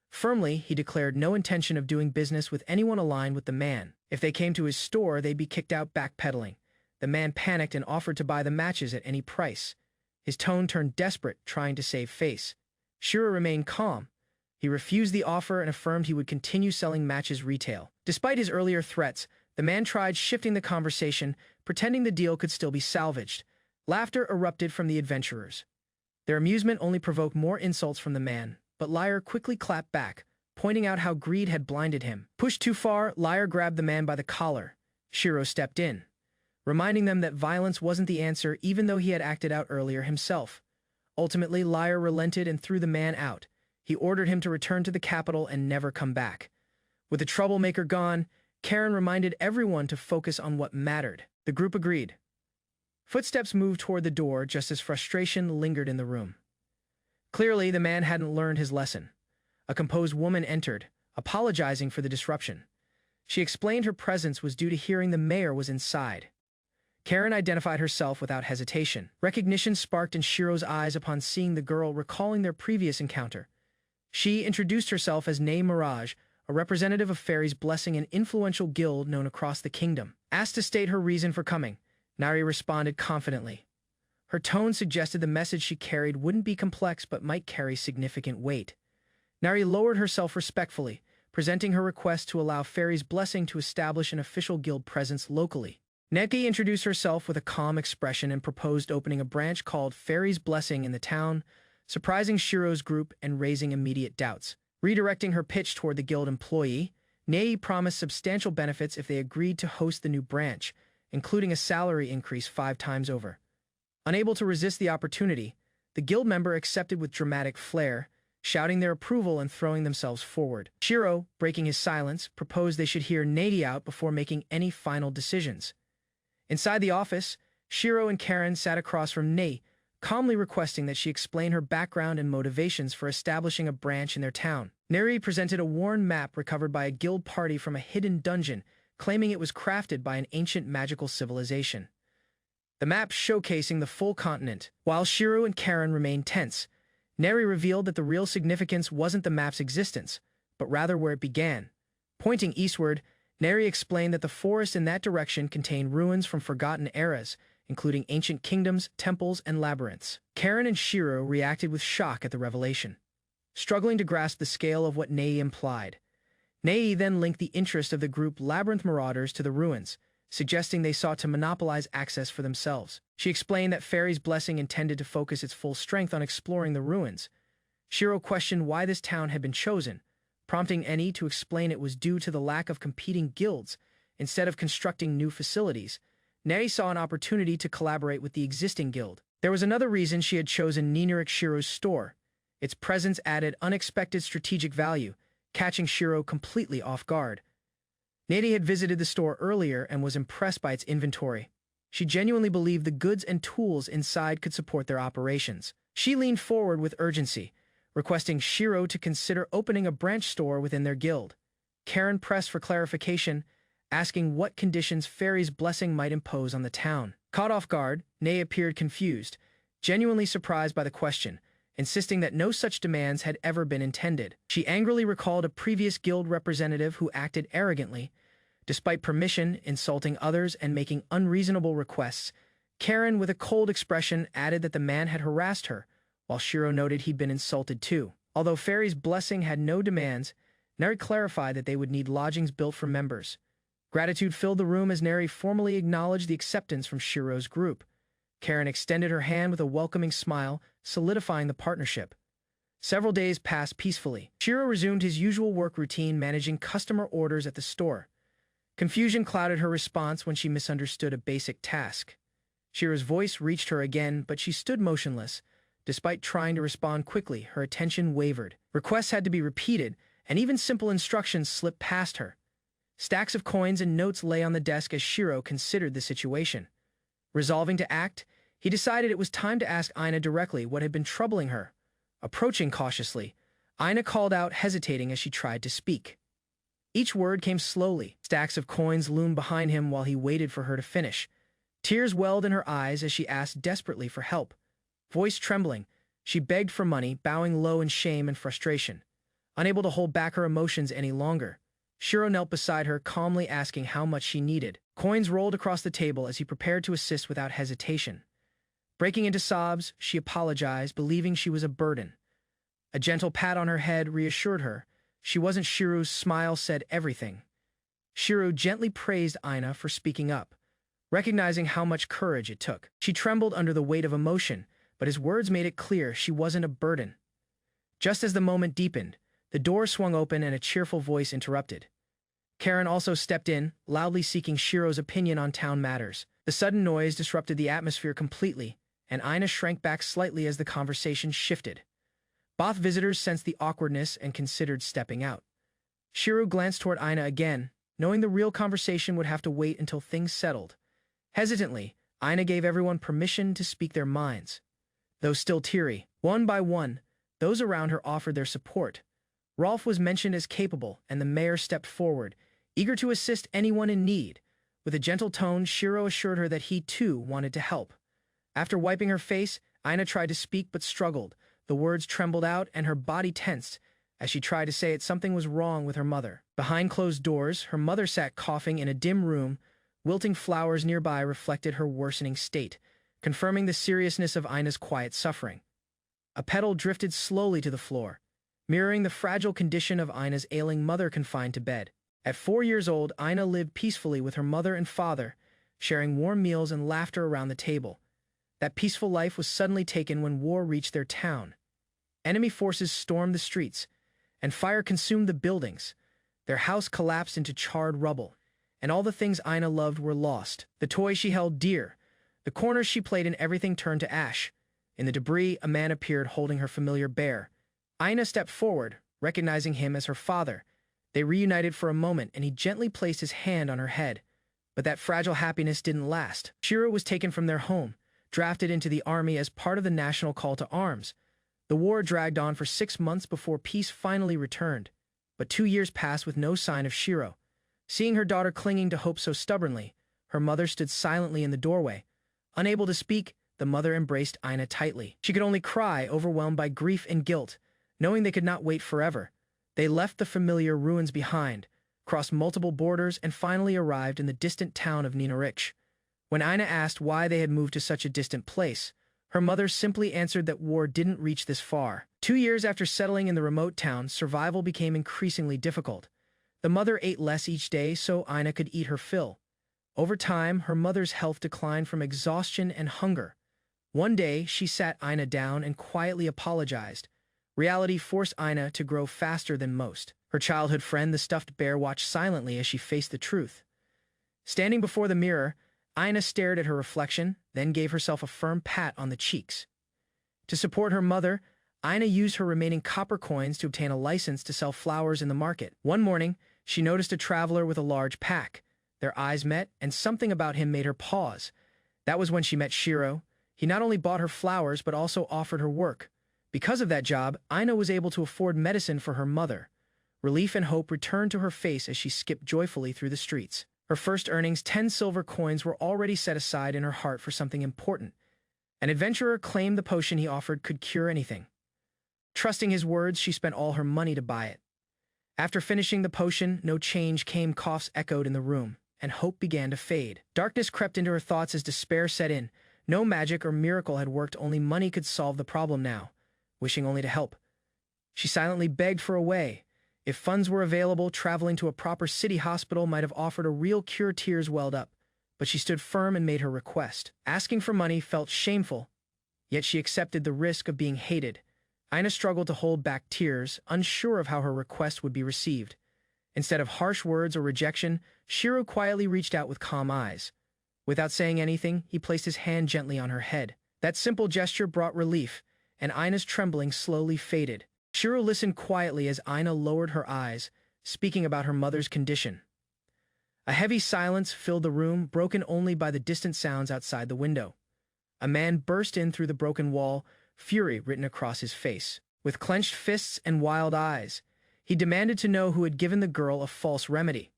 Firmly, he declared no intention of doing business with anyone aligned with the man. If they came to his store, they'd be kicked out, backpedaling. The man panicked and offered to buy the matches at any price. His tone turned desperate, trying to save face. Shiro remained calm. He refused the offer and affirmed he would continue selling matches retail. Despite his earlier threats, the man tried shifting the conversation, pretending the deal could still be salvaged. Laughter erupted from the adventurers. Their amusement only provoked more insults from the man, but Liar quickly clapped back, pointing out how greed had blinded him. Pushed too far, Liar grabbed the man by the collar. Shiro stepped in, reminding them that violence wasn't the answer, even though he had acted out earlier himself. Ultimately, Liar relented and threw the man out. He ordered him to return to the capital and never come back. With the troublemaker gone, Karen reminded everyone to focus on what mattered. The group agreed. Footsteps moved toward the door just as frustration lingered in the room. Clearly, the man hadn't learned his lesson. A composed woman entered, apologizing for the disruption. She explained her presence was due to hearing the mayor was inside. Karen identified herself without hesitation. Recognition sparked in Shiro's eyes upon seeing the girl, recalling their previous encounter. She introduced herself as Nei Mirage, a representative of Fairy's Blessing, an influential guild known across the kingdom. Asked to state her reason for coming, Nari responded confidently. Her tone suggested the message she carried wouldn't be complex but might carry significant weight. Nari lowered herself respectfully, presenting her request to allow Fairy's Blessing to establish an official guild presence locally. Neki introduced herself with a calm expression and proposed opening a branch called Fairy's Blessing in the town, surprising Shiro's group and raising immediate doubts. Redirecting her pitch toward the guild employee, Nei promised substantial benefits if they agreed to host the new branch, including a salary increase 5 times over. Unable to resist the opportunity, the guild member accepted with dramatic flair, shouting their approval and throwing themselves forward. Shiro, breaking his silence, proposed they should hear Nei out before making any final decisions. Inside the office, Shiro and Karen sat across from Nei, calmly requesting that she explain her background and motivations for establishing a branch in their town. Neri presented a worn map recovered by a guild party from a hidden dungeon, claiming it was crafted by an ancient magical civilization. The map showcasing the full continent. While Shiro and Karen remained tense, Neri revealed that the real significance wasn't the map's existence, but rather where it began. Pointing eastward, Neri explained that the forest in that direction contained ruins from forgotten eras, including ancient kingdoms, temples, and labyrinths. Karen and Shiro reacted with shock at the revelation, struggling to grasp the scale of what Nei implied. Nei then linked the interest of the group Labyrinth Marauders to the ruins, suggesting they sought to monopolize access for themselves. She explained that Fairy's blessing intended to focus its full strength on exploring the ruins. Shiro questioned why this town had been chosen, prompting Eni to explain it was due to the lack of competing guilds. Instead of constructing new facilities, Neri saw an opportunity to collaborate with the existing guild. There was another reason she had chosen Ninaric Shiro's store. Its presence added unexpected strategic value, catching Shiro completely off guard. Neri had visited the store earlier and was impressed by its inventory. She genuinely believed the goods and tools inside could support their operations. She leaned forward with urgency, requesting Shiro to consider opening a branch store within their guild. Karen pressed for clarification, asking what conditions Fairy's blessing might impose on the town. Caught off guard, Nei appeared confused, genuinely surprised by the question, insisting that no such demands had ever been intended. She angrily recalled a previous guild representative who acted arrogantly, despite permission, insulting others and making unreasonable requests. Karen, with a cold expression, added that the man had harassed her, while Shiro noted he'd been insulted too. Although Fairy's blessing had no demands, Neri clarified that they would need lodgings built for members. Gratitude filled the room as Neri formally acknowledged the acceptance from Shiro's group. Karen extended her hand with a welcoming smile, solidifying the partnership. Several days passed peacefully. Shiro resumed his usual work routine, managing customer orders at the store. Confusion clouded her response when she misunderstood a basic task. Shiro's voice reached her again, but she stood motionless. Despite trying to respond quickly, her attention wavered. Requests had to be repeated, and even simple instructions slipped past her. Stacks of coins and notes lay on the desk as Shiro considered the situation. Resolving to act, he decided it was time to ask Aina directly what had been troubling her. Approaching cautiously, Aina called out, hesitating as she tried to speak. Each word came slowly. Stacks of coins loomed behind him while he waited for her to finish. Tears welled in her eyes as she asked desperately for help. Voice trembling, she begged for money, bowing low in shame and frustration. Unable to hold back her emotions any longer, Shiro knelt beside her, calmly asking how much she needed. Coins rolled across the table as he prepared to assist without hesitation. Breaking into sobs, she apologized, believing she was a burden. A gentle pat on her head reassured her. She wasn't. Shiro's smile said everything. Shiro gently praised Aina for speaking up, recognizing how much courage it took. She trembled under the weight of emotion, but his words made it clear she wasn't a burden. Just as the moment deepened, the door swung open and a cheerful voice interrupted. Karen also stepped in, loudly seeking Shiro's opinion on town matters. The sudden noise disrupted the atmosphere completely, and Aina shrank back slightly as the conversation shifted. Both visitors sensed the awkwardness and considered stepping out. Shiro glanced toward Aina again, knowing the real conversation would have to wait until things settled. Hesitantly, Aina gave everyone permission to speak their minds. Though still teary, one by one, those around her offered their support. Rolf was mentioned as capable, and the mayor stepped forward, eager to assist anyone in need. With a gentle tone, Shiro assured her that he too wanted to help. After wiping her face, Aina tried to speak but struggled. The words trembled out and her body tensed. As she tried to say it, something was wrong with her mother. Behind closed doors, her mother sat coughing in a dim room. Wilting flowers nearby reflected her worsening state, confirming the seriousness of Aina's quiet suffering. A petal drifted slowly to the floor, mirroring the fragile condition of Aina's ailing mother confined to bed. At 4 years old, Aina lived peacefully with her mother and father, sharing warm meals and laughter around the table. That peaceful life was suddenly taken when war reached their town. Enemy forces stormed the streets, and fire consumed the buildings. Their house collapsed into charred rubble, and all the things Aina loved were lost. The toys she held dear, the corners she played in, everything turned to ash. In the debris, a man appeared holding her familiar bear. Aina stepped forward, recognizing him as her father. They reunited for a moment, and he gently placed his hand on her head. But that fragile happiness didn't last. Shiro was taken from their home, drafted into the army as part of the national call to arms. The war dragged on for 6 months before peace finally returned. But 2 years passed with no sign of Shiro. Seeing her daughter clinging to hope so stubbornly, her mother stood silently in the doorway. Unable to speak, the mother embraced Aina tightly. She could only cry, overwhelmed by grief and guilt, knowing they could not wait forever. They left the familiar ruins behind, crossed multiple borders, and finally arrived in the distant town of Ninaric. When Aina asked why they had moved to such a distant place, her mother simply answered that war didn't reach this far. 2 years after settling in the remote town, survival became increasingly difficult. The mother ate less each day so Aina could eat her fill. Over time, her mother's health declined from exhaustion and hunger. One day, she sat Ina down and quietly apologized. Reality forced Ina to grow faster than most. Her childhood friend, the stuffed bear, watched silently as she faced the truth. Standing before the mirror, Ina stared at her reflection, then gave herself a firm pat on the cheeks. To support her mother, Ina used her remaining copper coins to obtain a license to sell flowers in the market. One morning, she noticed a traveler with a large pack. Their eyes met, and something about him made her pause. That was when she met Shiro. He not only bought her flowers, but also offered her work. Because of that job, Ina was able to afford medicine for her mother. Relief and hope returned to her face as she skipped joyfully through the streets. Her first earnings, 10 silver coins, were already set aside in her heart for something important. An adventurer claimed the potion he offered could cure anything. Trusting his words, she spent all her money to buy it. After finishing the potion, no change came. Coughs echoed in the room, and hope began to fade. Darkness crept into her thoughts as despair set in. No magic or miracle had worked, only money could solve the problem now. Wishing only to help, she silently begged for a way. If funds were available, traveling to a proper city hospital might have offered a real cure. Tears welled up, but she stood firm and made her request. Asking for money felt shameful, yet she accepted the risk of being hated. Ina struggled to hold back tears, unsure of how her request would be received. Instead of harsh words or rejection, Shiro quietly reached out with calm eyes. Without saying anything, he placed his hand gently on her head. That simple gesture brought relief, and Ina's trembling slowly faded. Shiro listened quietly as Ina lowered her eyes, speaking about her mother's condition. A heavy silence filled the room, broken only by the distant sounds outside the window. A man burst in through the broken wall, fury written across his face. With clenched fists and wild eyes, he demanded to know who had given the girl a false remedy.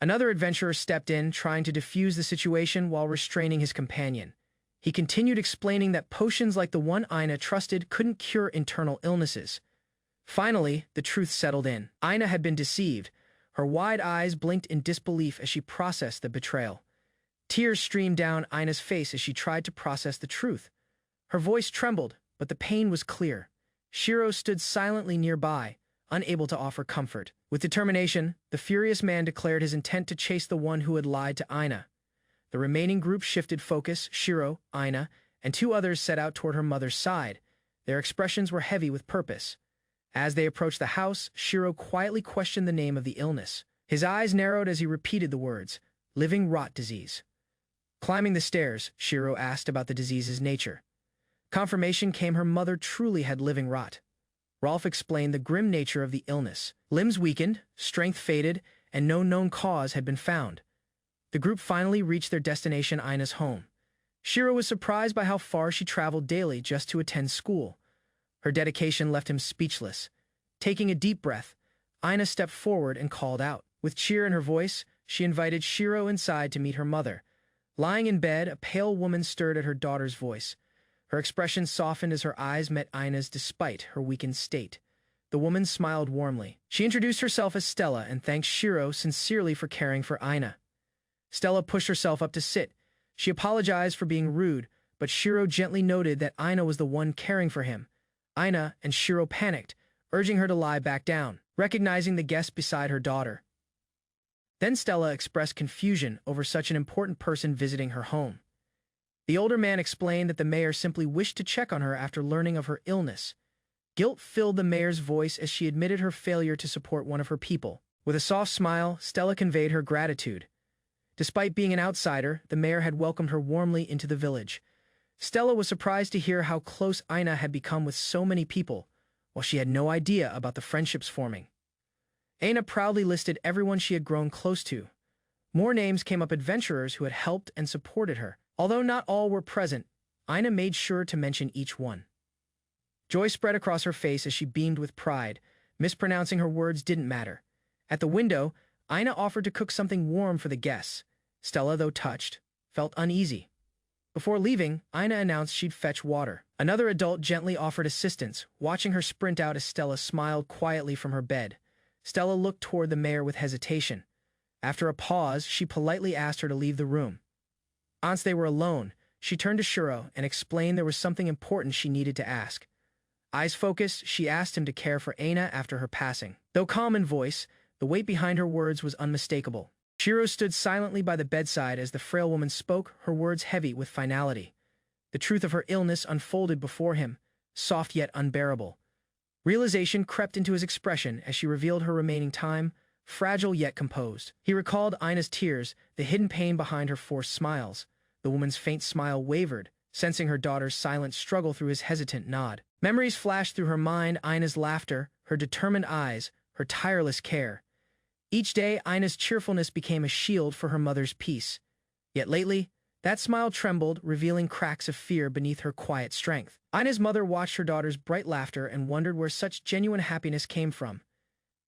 Another adventurer stepped in, trying to defuse the situation while restraining his companion. He continued explaining that potions like the one Ina trusted couldn't cure internal illnesses. Finally, the truth settled in. Ina had been deceived. Her wide eyes blinked in disbelief as she processed the betrayal. Tears streamed down Ina's face as she tried to process the truth. Her voice trembled, but the pain was clear. Shiro stood silently nearby, unable to offer comfort. With determination, the furious man declared his intent to chase the one who had lied to Ina. The remaining group shifted focus. Shiro, Ina, and two others set out toward her mother's side. Their expressions were heavy with purpose. As they approached the house, Shiro quietly questioned the name of the illness. His eyes narrowed as he repeated the words, living rot disease. Climbing the stairs, Shiro asked about the disease's nature. Confirmation came: her mother truly had living rot. Rolf explained the grim nature of the illness. Limbs weakened, strength faded, and no known cause had been found. The group finally reached their destination, Ina's home. Shiro was surprised by how far she traveled daily just to attend school. Her dedication left him speechless. Taking a deep breath, Ina stepped forward and called out. With cheer in her voice, she invited Shiro inside to meet her mother. Lying in bed, a pale woman stirred at her daughter's voice. Her expression softened as her eyes met Ina's despite her weakened state. The woman smiled warmly. She introduced herself as Stella and thanked Shiro sincerely for caring for Ina. Stella pushed herself up to sit. She apologized for being rude, but Shiro gently noted that Ina was the one caring for him. Ina and Shiro panicked, urging her to lie back down, recognizing the guest beside her daughter. Then Stella expressed confusion over such an important person visiting her home. The older man explained that the mayor simply wished to check on her after learning of her illness. Guilt filled the mayor's voice as she admitted her failure to support one of her people. With a soft smile, Stella conveyed her gratitude. Despite being an outsider, the mayor had welcomed her warmly into the village. Stella was surprised to hear how close Ina had become with so many people, while she had no idea about the friendships forming. Ina proudly listed everyone she had grown close to. More names came up: adventurers who had helped and supported her. Although not all were present, Ina made sure to mention each one. Joy spread across her face as she beamed with pride. Mispronouncing her words didn't matter. At the window, Ina offered to cook something warm for the guests. Stella, though touched, felt uneasy. Before leaving, Ina announced she'd fetch water. Another adult gently offered assistance, watching her sprint out as Stella smiled quietly from her bed. Stella looked toward the mayor with hesitation. After a pause, she politely asked her to leave the room. Once they were alone, she turned to Shiro and explained there was something important she needed to ask. Eyes focused, she asked him to care for Ina after her passing. Though calm in voice, the weight behind her words was unmistakable. Shiro stood silently by the bedside as the frail woman spoke, her words heavy with finality. The truth of her illness unfolded before him, soft yet unbearable. Realization crept into his expression as she revealed her remaining time, fragile yet composed. He recalled Ina's tears, the hidden pain behind her forced smiles. The woman's faint smile wavered, sensing her daughter's silent struggle through his hesitant nod. Memories flashed through her mind, Ina's laughter, her determined eyes, her tireless care. Each day, Ina's cheerfulness became a shield for her mother's peace. Yet lately, that smile trembled, revealing cracks of fear beneath her quiet strength. Ina's mother watched her daughter's bright laughter and wondered where such genuine happiness came from.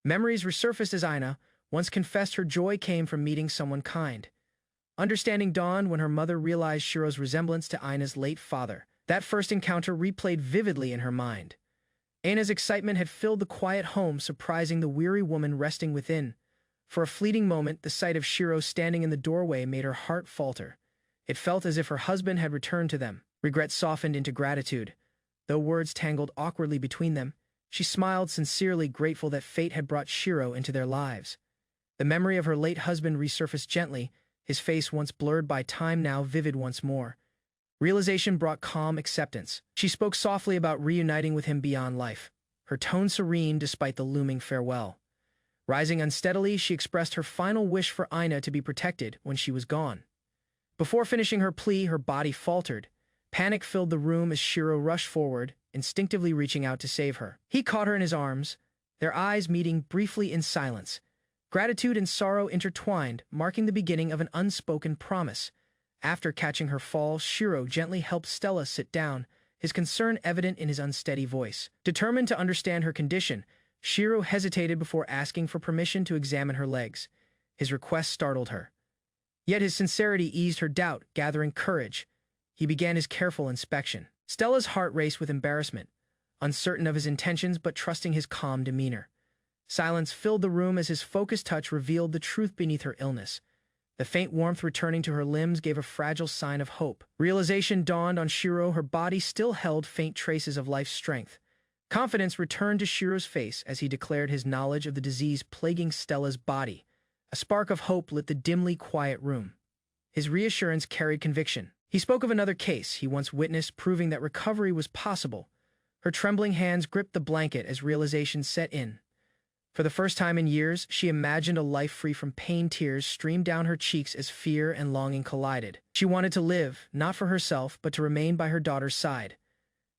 Memories resurfaced as Ina once confessed her joy came from meeting someone kind. Understanding dawned when her mother realized Shiro's resemblance to Ina's late father. That first encounter replayed vividly in her mind. Ina's excitement had filled the quiet home, surprising the weary woman resting within. For a fleeting moment, the sight of Shiro standing in the doorway made her heart falter. It felt as if her husband had returned to them. Regret softened into gratitude. Though words tangled awkwardly between them, she smiled sincerely, grateful that fate had brought Shiro into their lives. The memory of her late husband resurfaced gently, his face once blurred by time now vivid once more. Realization brought calm acceptance. She spoke softly about reuniting with him beyond life, her tone serene despite the looming farewell. Rising unsteadily, she expressed her final wish for Ina to be protected when she was gone. Before finishing her plea, her body faltered. Panic filled the room as Shiro rushed forward, instinctively reaching out to save her. He caught her in his arms, their eyes meeting briefly in silence. Gratitude and sorrow intertwined, marking the beginning of an unspoken promise. After catching her fall, Shiro gently helped Stella sit down, his concern evident in his unsteady voice. Determined to understand her condition, Shiro hesitated before asking for permission to examine her legs. His request startled her. Yet his sincerity eased her doubt, gathering courage. He began his careful inspection. Stella's heart raced with embarrassment, uncertain of his intentions but trusting his calm demeanor. Silence filled the room as his focused touch revealed the truth beneath her illness. The faint warmth returning to her limbs gave a fragile sign of hope. Realization dawned on Shiro, her body still held faint traces of life's strength. Confidence returned to Shiro's face as he declared his knowledge of the disease plaguing Stella's body. A spark of hope lit the dimly quiet room. His reassurance carried conviction. He spoke of another case he once witnessed, proving that recovery was possible. Her trembling hands gripped the blanket as realization set in. For the first time in years, she imagined a life free from pain. Tears streamed down her cheeks as fear and longing collided. She wanted to live, not for herself, but to remain by her daughter's side.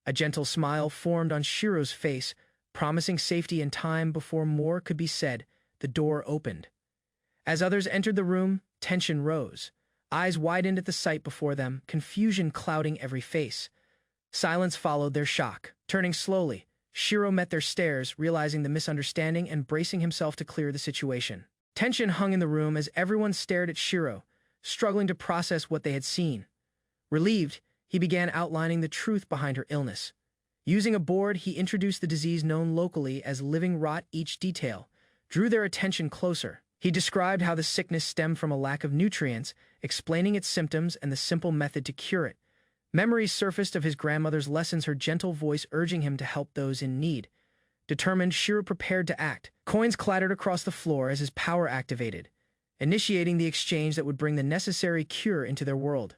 A gentle smile formed on Shiro's face, promising safety in time. Before more could be said, the door opened. As others entered the room, tension rose. Eyes widened at the sight before them, confusion clouding every face. Silence followed their shock. Turning slowly, Shiro met their stares, realizing the misunderstanding and bracing himself to clear the situation. Tension hung in the room as everyone stared at Shiro, struggling to process what they had seen. Relieved, he began outlining the truth behind her illness. Using a board, he introduced the disease known locally as living rot. Each detail drew their attention closer. He described how the sickness stemmed from a lack of nutrients, explaining its symptoms and the simple method to cure it. Memories surfaced of his grandmother's lessons, her gentle voice urging him to help those in need. Determined, Shiro prepared to act. Coins clattered across the floor as his power activated, initiating the exchange that would bring the necessary cure into their world.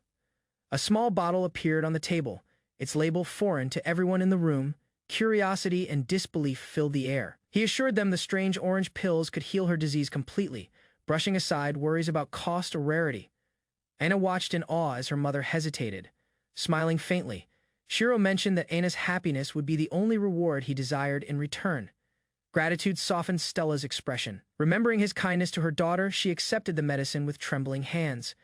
A small bottle appeared on the table, its label foreign to everyone in the room. Curiosity and disbelief filled the air. He assured them the strange orange pills could heal her disease completely, brushing aside worries about cost or rarity. Anna watched in awe as her mother hesitated. Smiling faintly, Shiro mentioned that Anna's happiness would be the only reward he desired in return. Gratitude softened Stella's expression. Remembering his kindness to her daughter, she accepted the medicine with trembling hands.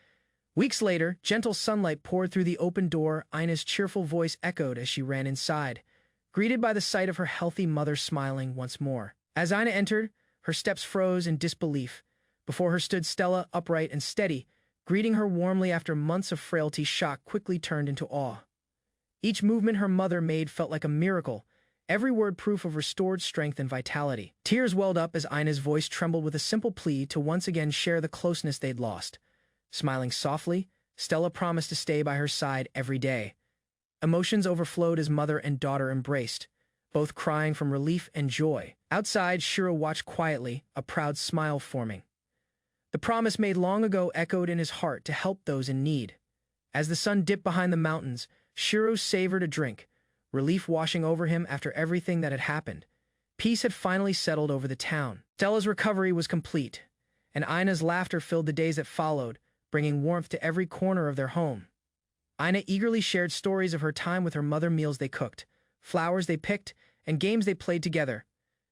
Weeks later, gentle sunlight poured through the open door. Ina's cheerful voice echoed as she ran inside, greeted by the sight of her healthy mother smiling once more. As Ina entered, her steps froze in disbelief. Before her stood Stella, upright and steady, greeting her warmly after months of frailty. Shock quickly turned into awe. Each movement her mother made felt like a miracle, every word proof of restored strength and vitality. Tears welled up as Ina's voice trembled with a simple plea to once again share the closeness they'd lost. Smiling softly, Stella promised to stay by her side every day. Emotions overflowed as mother and daughter embraced, both crying from relief and joy. Outside, Shiro watched quietly, a proud smile forming. The promise made long ago echoed in his heart to help those in need. As the sun dipped behind the mountains, Shiro savored a drink, relief washing over him after everything that had happened. Peace had finally settled over the town. Stella's recovery was complete, and Ina's laughter filled the days that followed, bringing warmth to every corner of their home. Ina eagerly shared stories of her time with her mother, meals they cooked, flowers they picked, and games they played together.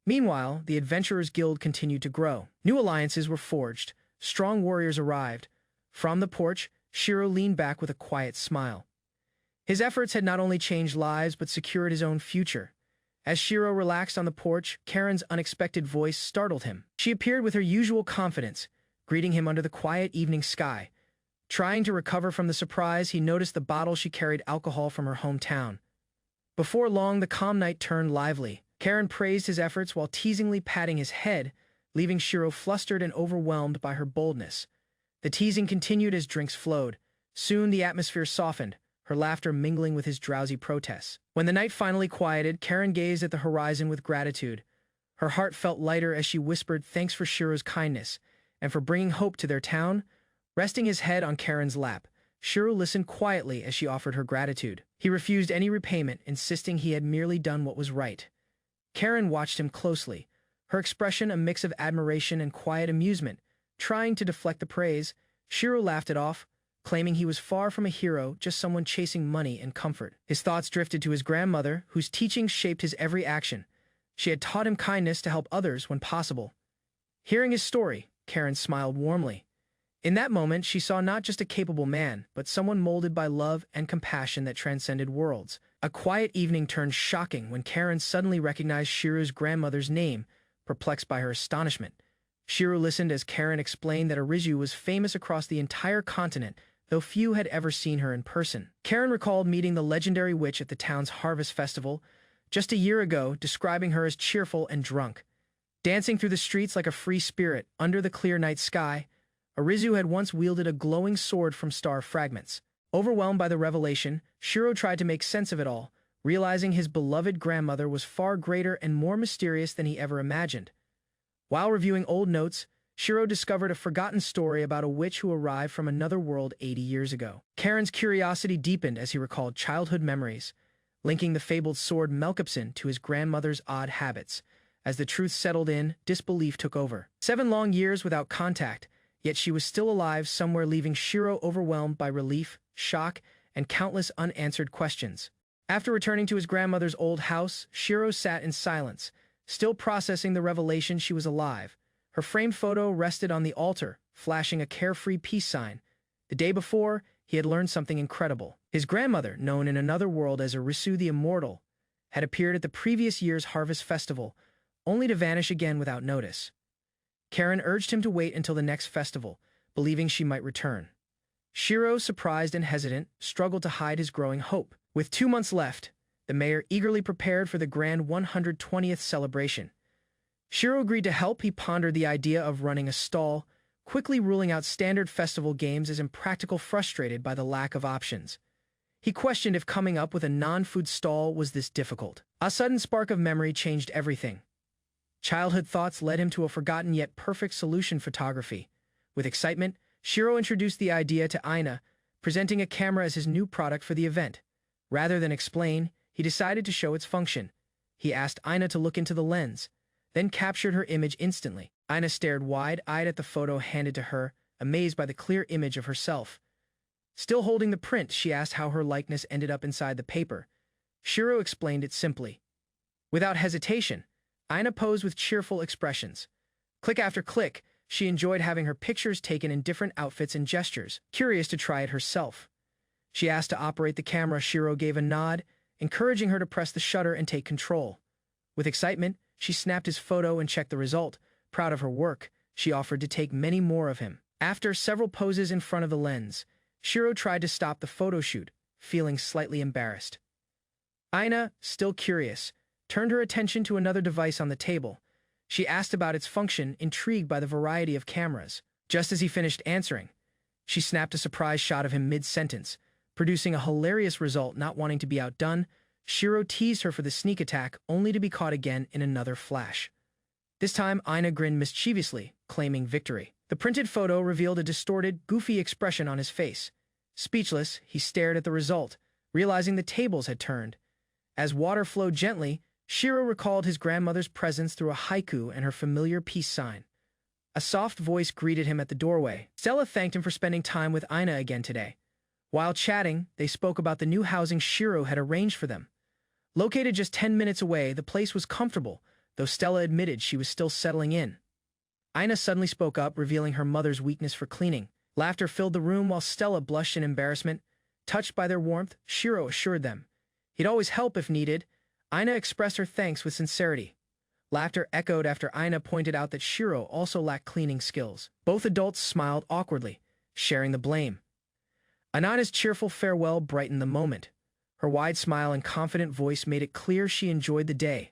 Meanwhile, the Adventurers Guild continued to grow. New alliances were forged, strong warriors arrived. From the porch, Shiro leaned back with a quiet smile. His efforts had not only changed lives but secured his own future. As Shiro relaxed on the porch, Karen's unexpected voice startled him. She appeared with her usual confidence, greeting him under the quiet evening sky. Trying to recover from the surprise, he noticed the bottle she carried alcohol from her hometown. Before long, the calm night turned lively. Karen praised his efforts while teasingly patting his head, leaving Shiro flustered and overwhelmed by her boldness. The teasing continued as drinks flowed. Soon the atmosphere softened, her laughter mingling with his drowsy protests. When the night finally quieted, Karen gazed at the horizon with gratitude. Her heart felt lighter as she whispered thanks for Shiro's kindness and for bringing hope to their town. Resting his head on Karen's lap, Shiro listened quietly as she offered her gratitude. He refused any repayment, insisting he had merely done what was right. Karen watched him closely, her expression a mix of admiration and quiet amusement. Trying to deflect the praise, Shiro laughed it off, claiming he was far from a hero, just someone chasing money and comfort. His thoughts drifted to his grandmother, whose teachings shaped his every action. She had taught him kindness to help others when possible. Hearing his story, Karen smiled warmly. In that moment, she saw not just a capable man, but someone molded by love and compassion that transcended worlds. A quiet evening turned shocking when Karen suddenly recognized Shiro's grandmother's name, perplexed by her astonishment. Shiro listened as Karen explained that Arizu was famous across the entire continent, though few had ever seen her in person. Karen recalled meeting the legendary witch at the town's harvest festival just a year ago, describing her as cheerful and drunk. Dancing through the streets like a free spirit under the clear night sky, Arizu had once wielded a glowing sword from star fragments. Overwhelmed by the revelation, Shiro tried to make sense of it all, realizing his beloved grandmother was far greater and more mysterious than he ever imagined. While reviewing old notes, Shiro discovered a forgotten story about a witch who arrived from another world 80 years ago. Karen's curiosity deepened as he recalled childhood memories, linking the fabled sword Melkupson to his grandmother's odd habits. As the truth settled in, disbelief took over. 7 long years without contact, yet she was still alive somewhere, leaving Shiro overwhelmed by relief, shock, and countless unanswered questions. After returning to his grandmother's old house, Shiro sat in silence, still processing the revelation she was alive. Her framed photo rested on the altar, flashing a carefree peace sign. The day before, he had learned something incredible. His grandmother, known in another world as Arizu the Immortal, had appeared at the previous year's harvest festival, only to vanish again without notice. Karen urged him to wait until the next festival, believing she might return. Shiro, surprised and hesitant, struggled to hide his growing hope. With 2 months left, the mayor eagerly prepared for the grand 120th celebration. Shiro agreed to help. He pondered the idea of running a stall, quickly ruling out standard festival games as impractical, frustrated by the lack of options. He questioned if coming up with a non-food stall was this difficult. A sudden spark of memory changed everything. Childhood thoughts led him to a forgotten yet perfect solution: photography. With excitement, Shiro introduced the idea to Ina, presenting a camera as his new product for the event. Rather than explain, he decided to show its function. He asked Ina to look into the lens, then captured her image instantly. Ina stared wide-eyed at the photo handed to her, amazed by the clear image of herself. Still holding the print, she asked how her likeness ended up inside the paper. Shiro explained it simply. Without hesitation, Ina posed with cheerful expressions. Click after click, she enjoyed having her pictures taken in different outfits and gestures, curious to try it herself. She asked to operate the camera. Shiro gave a nod, encouraging her to press the shutter and take control. With excitement, she snapped his photo and checked the result. Proud of her work, she offered to take many more of him. After several poses in front of the lens, Shiro tried to stop the photo shoot, feeling slightly embarrassed. Ina, still curious, turned her attention to another device on the table. She asked about its function, intrigued by the variety of cameras. Just as he finished answering, she snapped a surprise shot of him mid-sentence, producing a hilarious result. Not wanting to be outdone, Shiro teased her for the sneak attack, only to be caught again in another flash. This time, Ina grinned mischievously, claiming victory. The printed photo revealed a distorted, goofy expression on his face. Speechless, he stared at the result, realizing the tables had turned. As water flowed gently, Shiro recalled his grandmother's presence through a haiku and her familiar peace sign. A soft voice greeted him at the doorway. Stella thanked him for spending time with Ina again today. While chatting, they spoke about the new housing Shiro had arranged for them. Located just 10 minutes away, the place was comfortable, though Stella admitted she was still settling in. Ina suddenly spoke up, revealing her mother's weakness for cleaning. Laughter filled the room while Stella blushed in embarrassment. Touched by their warmth, Shiro assured them he'd always help if needed. Ina expressed her thanks with sincerity. Laughter echoed after Ina pointed out that Shiro also lacked cleaning skills. Both adults smiled awkwardly, sharing the blame. Anana's cheerful farewell brightened the moment. Her wide smile and confident voice made it clear she enjoyed the day.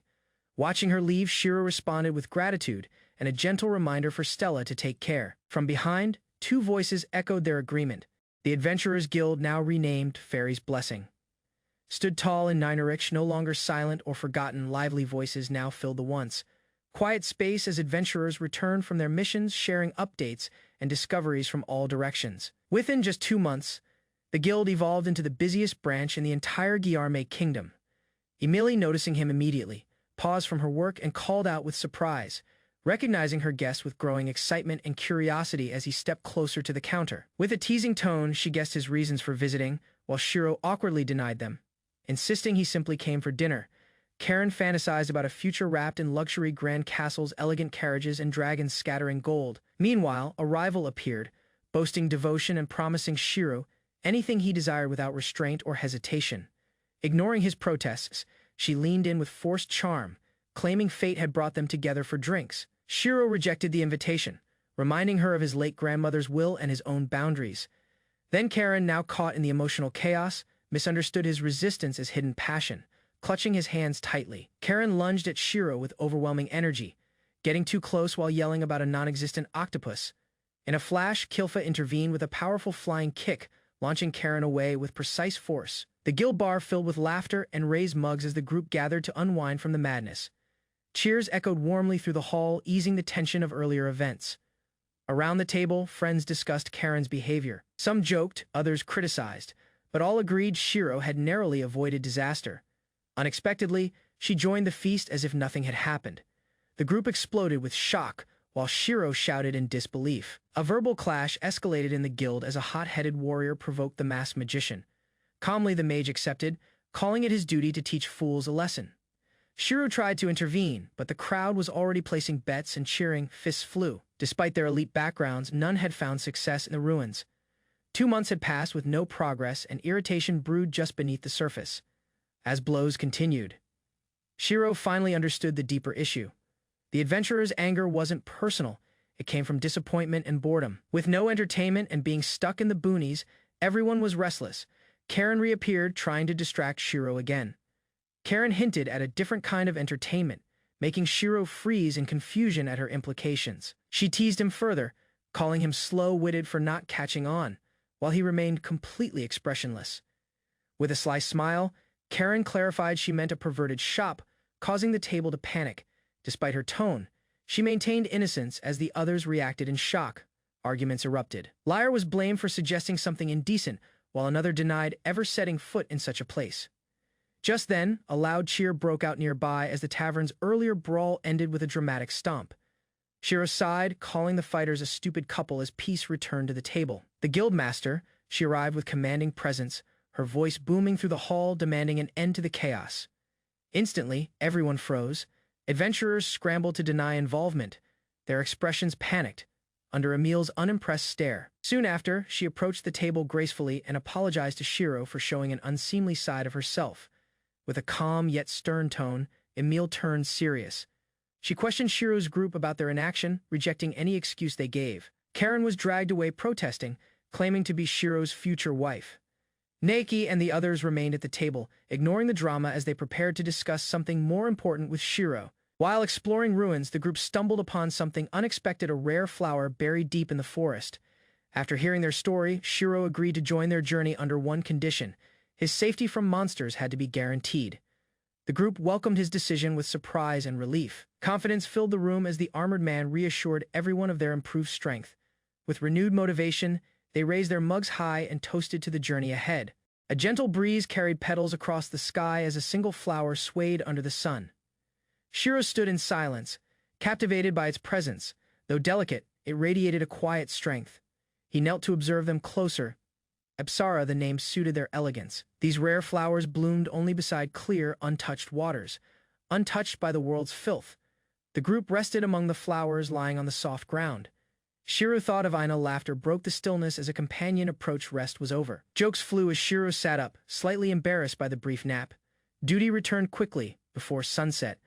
Watching her leave, Shiro responded with gratitude and a gentle reminder for Stella to take care. From behind, two voices echoed their agreement. The Adventurers Guild, now renamed Fairy's Blessing, stood tall in Ninarich, no longer silent or forgotten. Lively voices now filled the once quiet space as adventurers returned from their missions, sharing updates and discoveries from all directions. Within just 2 months, the guild evolved into the busiest branch in the entire Guillerme kingdom. Emilie, noticing him immediately, paused from her work and called out with surprise, recognizing her guest with growing excitement and curiosity as he stepped closer to the counter. With a teasing tone, she guessed his reasons for visiting, while Shiro awkwardly denied them, insisting he simply came for dinner. Karen fantasized about a future wrapped in luxury, grand castles, elegant carriages, and dragons scattering gold. Meanwhile, a rival appeared, boasting devotion and promising Shiro anything he desired without restraint or hesitation. Ignoring his protests, she leaned in with forced charm, claiming fate had brought them together for drinks. Shiro rejected the invitation, reminding her of his late grandmother's will and his own boundaries. Then Karen, now caught in the emotional chaos, misunderstood his resistance as hidden passion. Clutching his hands tightly, Karen lunged at Shiro with overwhelming energy, getting too close while yelling about a non-existent octopus. In a flash, Kilfa intervened with a powerful flying kick, launching Karen away with precise force. The guild bar filled with laughter and raised mugs as the group gathered to unwind from the madness. Cheers echoed warmly through the hall, easing the tension of earlier events. Around the table, friends discussed Karen's behavior. Some joked, others criticized, but all agreed Shiro had narrowly avoided disaster. Unexpectedly, she joined the feast as if nothing had happened. The group exploded with shock, while Shiro shouted in disbelief. A verbal clash escalated in the guild as a hot-headed warrior provoked the masked magician. Calmly, the mage accepted, calling it his duty to teach fools a lesson. Shiro tried to intervene, but the crowd was already placing bets and cheering. Fists flew. Despite their elite backgrounds, none had found success in the ruins. 2 months had passed with no progress, and irritation brewed just beneath the surface. As blows continued, Shiro finally understood the deeper issue. The adventurer's anger wasn't personal. It came from disappointment and boredom. With no entertainment and being stuck in the boonies, everyone was restless. Karen reappeared, trying to distract Shiro again. Karen hinted at a different kind of entertainment, making Shiro freeze in confusion at her implications. She teased him further, calling him slow-witted for not catching on, while he remained completely expressionless. With a sly smile, Karen clarified she meant a perverted shop, causing the table to panic. Despite her tone, she maintained innocence as the others reacted in shock. Arguments erupted. Lyre was blamed for suggesting something indecent, while another denied ever setting foot in such a place. Just then, a loud cheer broke out nearby as the tavern's earlier brawl ended with a dramatic stomp. Shiro sighed, calling the fighters a stupid couple as peace returned to the table. The guildmaster, she arrived with commanding presence, her voice booming through the hall, demanding an end to the chaos. Instantly, everyone froze. Adventurers scrambled to deny involvement, their expressions panicked, under Emil's unimpressed stare. Soon after, she approached the table gracefully and apologized to Shiro for showing an unseemly side of herself. With a calm yet stern tone, Emil turned serious. She questioned Shiro's group about their inaction, rejecting any excuse they gave. Karen was dragged away protesting, claiming to be Shiro's future wife. Naiki and the others remained at the table, ignoring the drama as they prepared to discuss something more important with Shiro. While exploring ruins, the group stumbled upon something unexpected, a rare flower buried deep in the forest. After hearing their story, Shiro agreed to join their journey under one condition: his safety from monsters had to be guaranteed. The group welcomed his decision with surprise and relief. Confidence filled the room as the armored man reassured everyone of their improved strength. With renewed motivation, they raised their mugs high and toasted to the journey ahead. A gentle breeze carried petals across the sky as a single flower swayed under the sun. Shiro stood in silence, captivated by its presence. Though delicate, it radiated a quiet strength. He knelt to observe them closer. Apsara, the name suited their elegance. These rare flowers bloomed only beside clear, untouched waters, untouched by the world's filth. The group rested among the flowers lying on the soft ground. Shiro thought of Ina. Laughter broke the stillness as a companion approached. Rest was over. Jokes flew as Shiro sat up, slightly embarrassed by the brief nap. Duty returned quickly. Before sunset,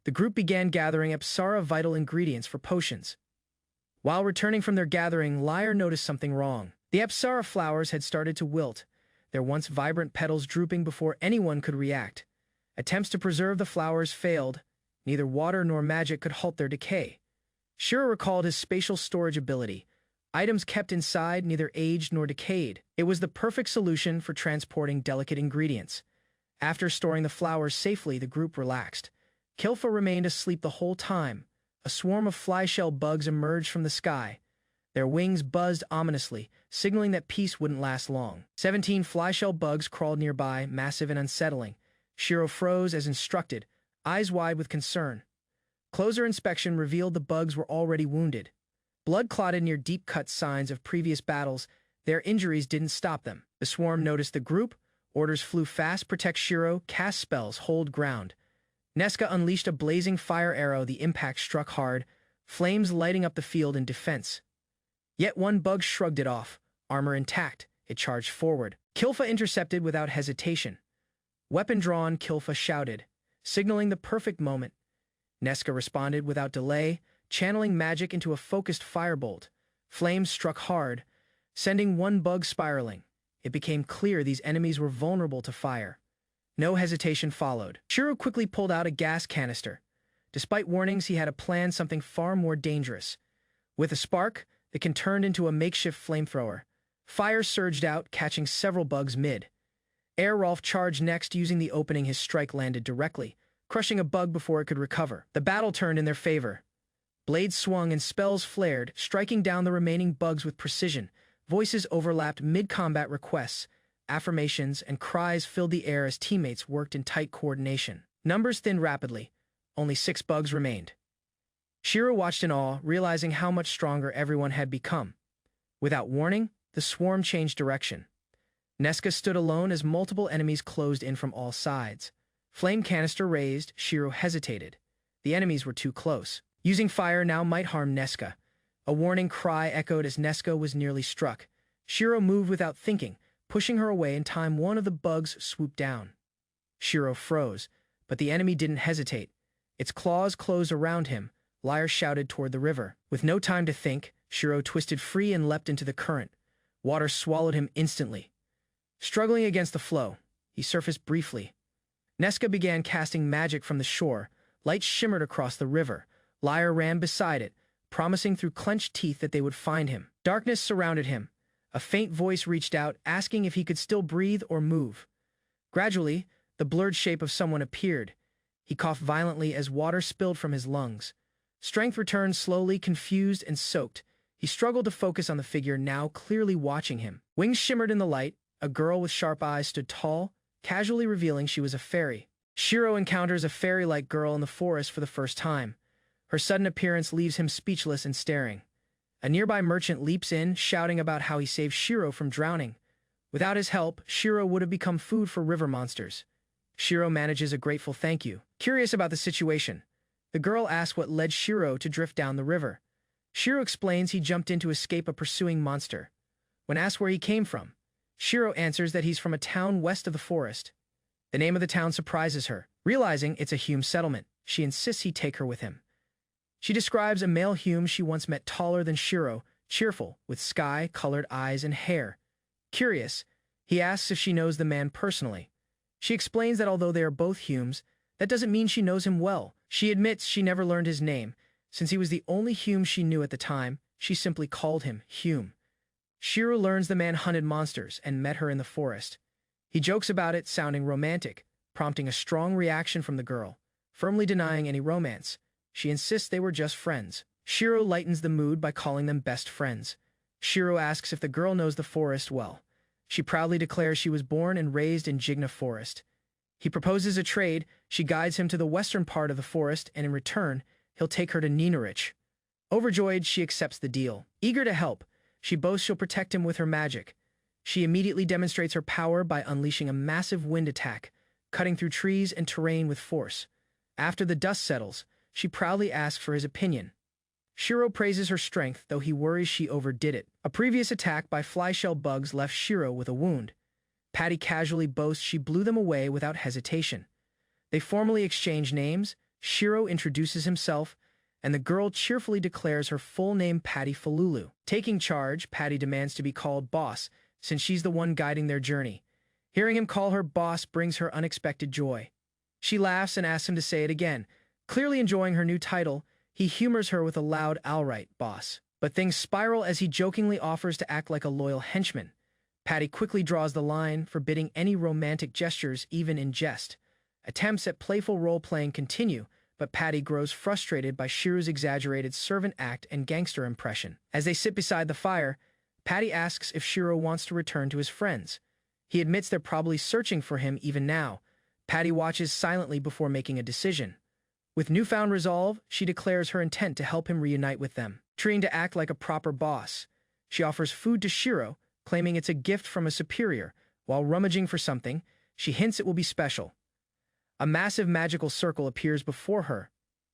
the group began gathering Apsara vital ingredients for potions. While returning from their gathering, Lyre noticed something wrong. The Apsara flowers had started to wilt, their once vibrant petals drooping before anyone could react. Attempts to preserve the flowers failed. Neither water nor magic could halt their decay. Shiro recalled his spatial storage ability. Items kept inside neither aged nor decayed. It was the perfect solution for transporting delicate ingredients. After storing the flowers safely, the group relaxed. Kilfa remained asleep the whole time. A swarm of fly-shell bugs emerged from the sky. Their wings buzzed ominously, signaling that peace wouldn't last long. 17 fly-shell bugs crawled nearby, massive and unsettling. Shiro froze as instructed, eyes wide with concern. Closer inspection revealed the bugs were already wounded. Blood clotted near deep-cut signs of previous battles. Their injuries didn't stop them. The swarm noticed the group. Orders flew fast. Protect Shiro, cast spells, hold ground. Nesca unleashed a blazing fire arrow. The impact struck hard, flames lighting up the field in defense. Yet one bug shrugged it off. Armor intact, it charged forward. Kilfa intercepted without hesitation. Weapon drawn, Kilfa shouted, signaling the perfect moment. Nesca responded without delay, channeling magic into a focused firebolt. Flames struck hard, sending one bug spiraling. It became clear these enemies were vulnerable to fire. No hesitation followed. Shiro quickly pulled out a gas canister. Despite warnings, he had a plan, something far more dangerous. With a spark, the can turned into a makeshift flamethrower. Fire surged out, catching several bugs mid. Rolf charged next, using the opening. His strike landed directly, crushing a bug before it could recover. The battle turned in their favor. Blades swung and spells flared, striking down the remaining bugs with precision. Voices overlapped mid-combat. Requests, affirmations, and cries filled the air as teammates worked in tight coordination. Numbers thinned rapidly. Only 6 bugs remained. Shiro watched in awe, realizing how much stronger everyone had become. Without warning, the swarm changed direction. Nesca stood alone as multiple enemies closed in from all sides. Flame canister raised, Shiro hesitated. The enemies were too close. Using fire now might harm Nesca. A warning cry echoed as Nesca was nearly struck. Shiro moved without thinking, pushing her away. In time, one of the bugs swooped down. Shiro froze, but the enemy didn't hesitate. Its claws closed around him. Lyre shouted toward the river. With no time to think, Shiro twisted free and leapt into the current. Water swallowed him instantly. Struggling against the flow, he surfaced briefly. Nesca began casting magic from the shore. Light shimmered across the river. Lyre ran beside it, promising through clenched teeth that they would find him. Darkness surrounded him. A faint voice reached out, asking if he could still breathe or move. Gradually, the blurred shape of someone appeared. He coughed violently as water spilled from his lungs. Strength returned slowly, confused and soaked. He struggled to focus on the figure now clearly watching him. Wings shimmered in the light. A girl with sharp eyes stood tall, casually revealing she was a fairy. Shiro encounters a fairy-like girl in the forest for the first time. Her sudden appearance leaves him speechless and staring. A nearby merchant leaps in, shouting about how he saved Shiro from drowning. Without his help, Shiro would have become food for river monsters. Shiro manages a grateful thank you. Curious about the situation, the girl asks what led Shiro to drift down the river. Shiro explains he jumped in to escape a pursuing monster. When asked where he came from, Shiro answers that he's from a town west of the forest. The name of the town surprises her. Realizing it's a Hume settlement, she insists he take her with him. She describes a male Hume she once met, taller than Shiro, cheerful, with sky-colored eyes and hair. Curious, he asks if she knows the man personally. She explains that although they are both Humes, that doesn't mean she knows him well. She admits she never learned his name. Since he was the only Hume she knew at the time, she simply called him Hume. Shiro learns the man hunted monsters and met her in the forest. He jokes about it, sounding romantic, prompting a strong reaction from the girl. Firmly denying any romance, she insists they were just friends. Shiro lightens the mood by calling them best friends. Shiro asks if the girl knows the forest well. She proudly declares she was born and raised in Jigna Forest. He proposes a trade. She guides him to the western part of the forest, and in return, he'll take her to Ninarich. Overjoyed, she accepts the deal. Eager to help, she boasts she'll protect him with her magic. She immediately demonstrates her power by unleashing a massive wind attack, cutting through trees and terrain with force. After the dust settles, she proudly asks for his opinion. Shiro praises her strength, though he worries she overdid it. A previous attack by flyshell bugs left Shiro with a wound. Patty casually boasts she blew them away without hesitation. They formally exchange names, Shiro introduces himself, and the girl cheerfully declares her full name Patty Falulu. Taking charge, Patty demands to be called boss, since she's the one guiding their journey. Hearing him call her boss brings her unexpected joy. She laughs and asks him to say it again. Clearly enjoying her new title, he humors her with a loud "Alright, boss." But things spiral as he jokingly offers to act like a loyal henchman. Patty quickly draws the line, forbidding any romantic gestures, even in jest. Attempts at playful role-playing continue, but Patty grows frustrated by Shiro's exaggerated servant act and gangster impression. As they sit beside the fire, Patty asks if Shiro wants to return to his friends. He admits they're probably searching for him even now. Patty watches silently before making a decision. With newfound resolve, she declares her intent to help him reunite with them. Trying to act like a proper boss, she offers food to Shiro, claiming it's a gift from a superior. While rummaging for something, she hints it will be special. A massive magical circle appears before her.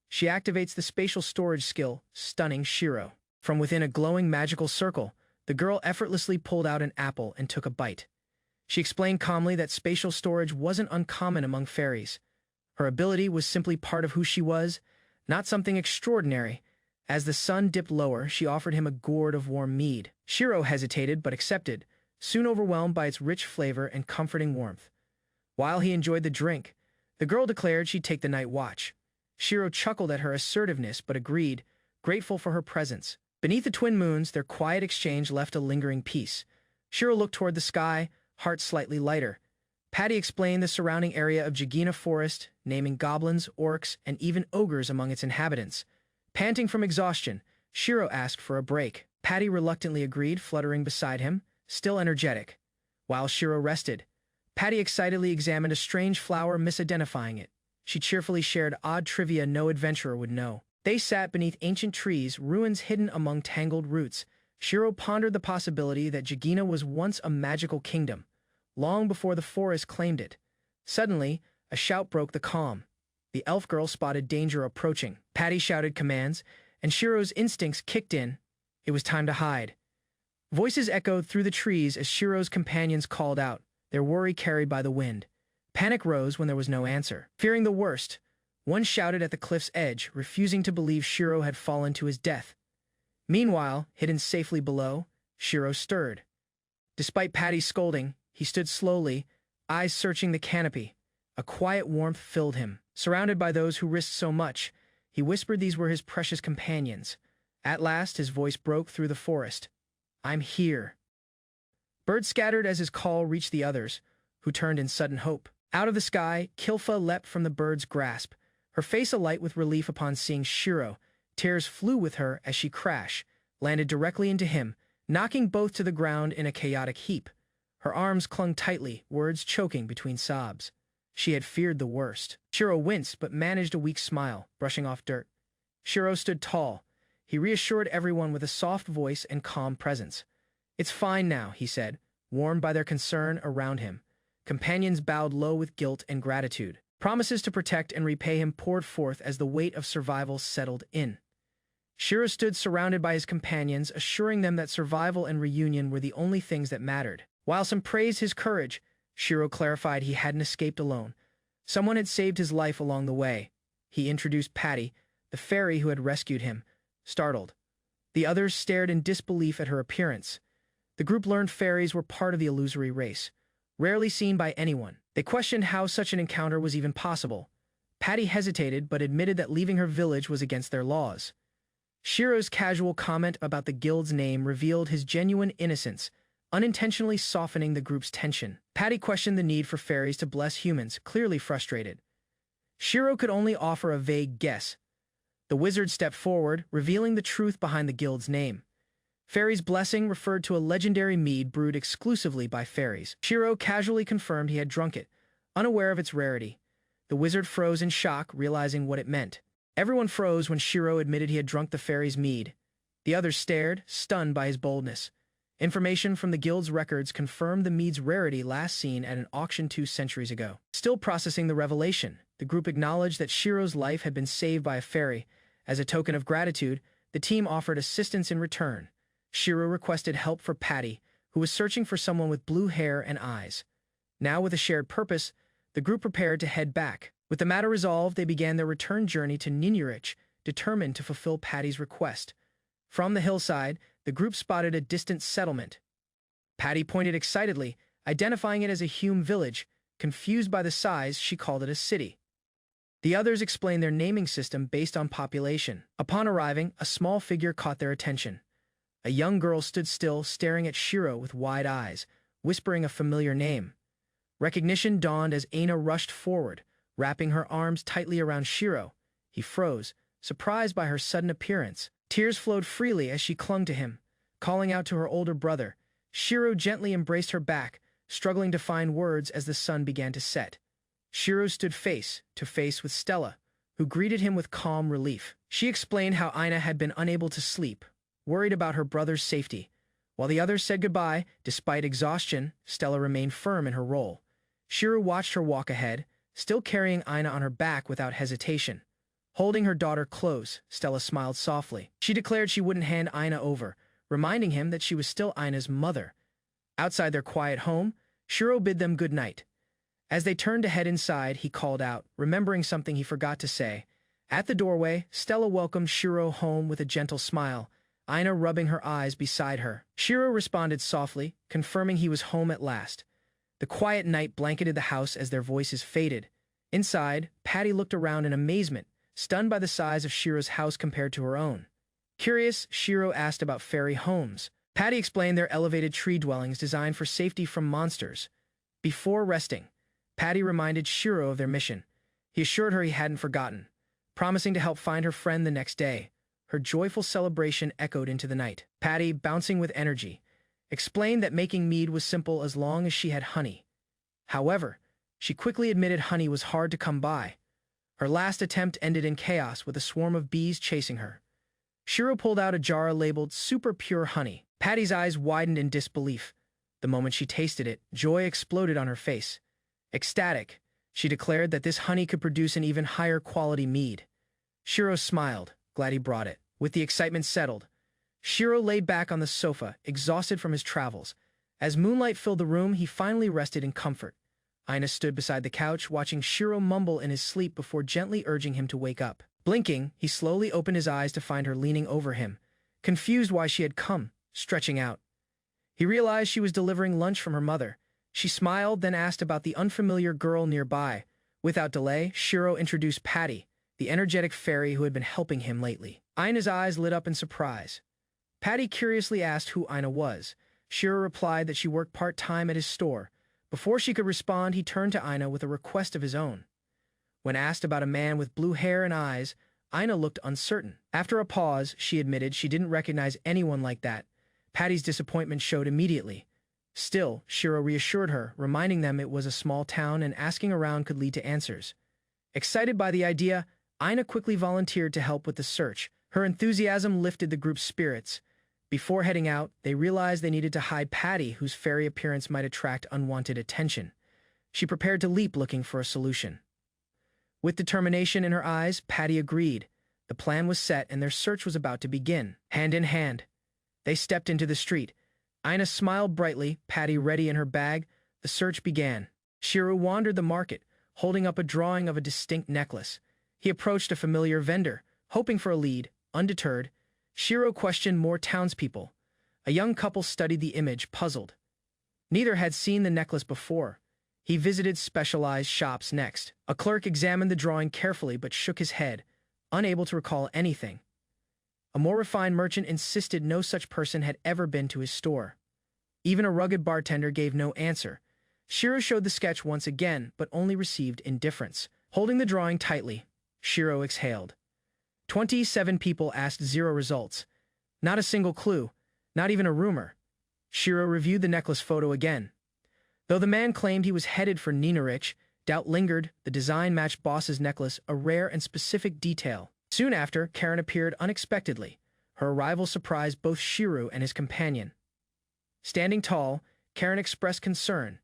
She activates the spatial storage skill, stunning Shiro. From within a glowing magical circle, the girl effortlessly pulled out an apple and took a bite. She explained calmly that spatial storage wasn't uncommon among fairies. Her ability was simply part of who she was, not something extraordinary. As the sun dipped lower, she offered him a gourd of warm mead. Shiro hesitated but accepted, soon overwhelmed by its rich flavor and comforting warmth. While he enjoyed the drink, the girl declared she'd take the night watch. Shiro chuckled at her assertiveness but agreed, grateful for her presence. Beneath the twin moons, their quiet exchange left a lingering peace. Shiro looked toward the sky, heart slightly lighter. Patty explained the surrounding area of Jigina Forest, naming goblins, orcs, and even ogres among its inhabitants. Panting from exhaustion, Shiro asked for a break. Patty reluctantly agreed, fluttering beside him, still energetic. While Shiro rested, Patty excitedly examined a strange flower, misidentifying it. She cheerfully shared odd trivia no adventurer would know. They sat beneath ancient trees, ruins hidden among tangled roots. Shiro pondered the possibility that Jigina was once a magical kingdom, long before the forest claimed it. Suddenly, a shout broke the calm. The elf girl spotted danger approaching. Patty shouted commands, and Shiro's instincts kicked in. It was time to hide. Voices echoed through the trees as Shiro's companions called out, their worry carried by the wind. Panic rose when there was no answer. Fearing the worst, one shouted at the cliff's edge, refusing to believe Shiro had fallen to his death. Meanwhile, hidden safely below, Shiro stirred. Despite Patty's scolding, he stood slowly, eyes searching the canopy. A quiet warmth filled him. Surrounded by those who risked so much, he whispered these were his precious companions. At last, his voice broke through the forest. "I'm here." Birds scattered as his call reached the others, who turned in sudden hope. Out of the sky, Kilfa leapt from the bird's grasp, her face alight with relief upon seeing Shiro. Tears flew with her as she crashed, landed directly into him, knocking both to the ground in a chaotic heap. Her arms clung tightly, words choking between sobs. She had feared the worst. Shiro winced but managed a weak smile, brushing off dirt. Shiro stood tall. He reassured everyone with a soft voice and calm presence. "It's fine now," he said, warmed by their concern around him. Companions bowed low with guilt and gratitude. Promises to protect and repay him poured forth as the weight of survival settled in. Shiro stood surrounded by his companions, assuring them that survival and reunion were the only things that mattered. While some praised his courage, Shiro clarified he hadn't escaped alone. Someone had saved his life along the way. He introduced Patty, the fairy who had rescued him, startled. The others stared in disbelief at her appearance. The group learned fairies were part of the illusory race, rarely seen by anyone. They questioned how such an encounter was even possible. Patty hesitated but admitted that leaving her village was against their laws. Shiro's casual comment about the guild's name revealed his genuine innocence, unintentionally softening the group's tension. Patty questioned the need for fairies to bless humans, clearly frustrated. Shiro could only offer a vague guess. The wizard stepped forward, revealing the truth behind the guild's name. Fairy's Blessing referred to a legendary mead brewed exclusively by fairies. Shiro casually confirmed he had drunk it, unaware of its rarity. The wizard froze in shock, realizing what it meant. Everyone froze when Shiro admitted he had drunk the fairy's mead. The others stared, stunned by his boldness. Information from the guild's records confirmed the mead's rarity last seen at an auction 2 centuries ago. Still processing the revelation, the group acknowledged that Shiro's life had been saved by a fairy. As a token of gratitude, the team offered assistance in return. Shiro requested help for Patty, who was searching for someone with blue hair and eyes. Now, with a shared purpose, the group prepared to head back. With the matter resolved, they began their return journey to Ninurich, determined to fulfill Patty's request. From the hillside, the group spotted a distant settlement. Patty pointed excitedly, identifying it as a Hume village. Confused by the size, she called it a city. The others explained their naming system based on population. Upon arriving, a small figure caught their attention. A young girl stood still, staring at Shiro with wide eyes, whispering a familiar name. Recognition dawned as Aina rushed forward, wrapping her arms tightly around Shiro. He froze, surprised by her sudden appearance. Tears flowed freely as she clung to him, calling out to her older brother. Shiro gently embraced her back, struggling to find words as the sun began to set. Shiro stood face to face with Stella, who greeted him with calm relief. She explained how Aina had been unable to sleep, worried about her brother's safety. While the others said goodbye, despite exhaustion, Stella remained firm in her role. Shiro watched her walk ahead, still carrying Aina on her back without hesitation. Holding her daughter close, Stella smiled softly. She declared she wouldn't hand Aina over, reminding him that she was still Aina's mother. Outside their quiet home, Shiro bid them good night. As they turned to head inside, he called out, remembering something he forgot to say. At the doorway, Stella welcomed Shiro home with a gentle smile, Aina rubbing her eyes beside her. Shiro responded softly, confirming he was home at last. The quiet night blanketed the house as their voices faded. Inside, Patty looked around in amazement, stunned by the size of Shiro's house compared to her own. Curious, Shiro asked about fairy homes. Patty explained their elevated tree dwellings designed for safety from monsters. Before resting, Patty reminded Shiro of their mission. He assured her he hadn't forgotten, promising to help find her friend the next day. Her joyful celebration echoed into the night. Patty, bouncing with energy, explained that making mead was simple as long as she had honey. However, she quickly admitted honey was hard to come by. Her last attempt ended in chaos with a swarm of bees chasing her. Shiro pulled out a jar labeled Super Pure Honey. Patty's eyes widened in disbelief. The moment she tasted it, joy exploded on her face. Ecstatic, she declared that this honey could produce an even higher quality mead. Shiro smiled, glad he brought it. With the excitement settled, Shiro lay back on the sofa, exhausted from his travels. As moonlight filled the room, he finally rested in comfort. Aina stood beside the couch, watching Shiro mumble in his sleep before gently urging him to wake up. Blinking, he slowly opened his eyes to find her leaning over him, confused why she had come, stretching out. He realized she was delivering lunch from her mother. She smiled, then asked about the unfamiliar girl nearby. Without delay, Shiro introduced Patty, the energetic fairy who had been helping him lately. Aina's eyes lit up in surprise. Patty curiously asked who Aina was. Shiro replied that she worked part-time at his store. Before she could respond, he turned to Aina with a request of his own. When asked about a man with blue hair and eyes, Aina looked uncertain. After a pause, she admitted she didn't recognize anyone like that. Patty's disappointment showed immediately. Still, Shiro reassured her, reminding them it was a small town and asking around could lead to answers. Excited by the idea, Aina quickly volunteered to help with the search. Her enthusiasm lifted the group's spirits. Before heading out, they realized they needed to hide Patty, whose fairy appearance might attract unwanted attention. She prepared to leap looking for a solution. With determination in her eyes, Patty agreed. The plan was set and their search was about to begin. Hand in hand, they stepped into the street. Aina smiled brightly, Patty ready in her bag. The search began. Shiro wandered the market, holding up a drawing of a distinct necklace. He approached a familiar vendor, hoping for a lead. Undeterred, Shiro questioned more townspeople. A young couple studied the image, puzzled. Neither had seen the necklace before. He visited specialized shops next. A clerk examined the drawing carefully but shook his head, unable to recall anything. A more refined merchant insisted no such person had ever been to his store. Even a rugged bartender gave no answer. Shiro showed the sketch once again, but only received indifference. Holding the drawing tightly, Shiro exhaled. 27 people asked, 0 results. Not a single clue. Not even a rumor. Shiro reviewed the necklace photo again. Though the man claimed he was headed for Ninarich, doubt lingered. The design matched Boss's necklace, a rare and specific detail. Soon after, Karen appeared unexpectedly. Her arrival surprised both Shiro and his companion. Standing tall, Karen expressed concern.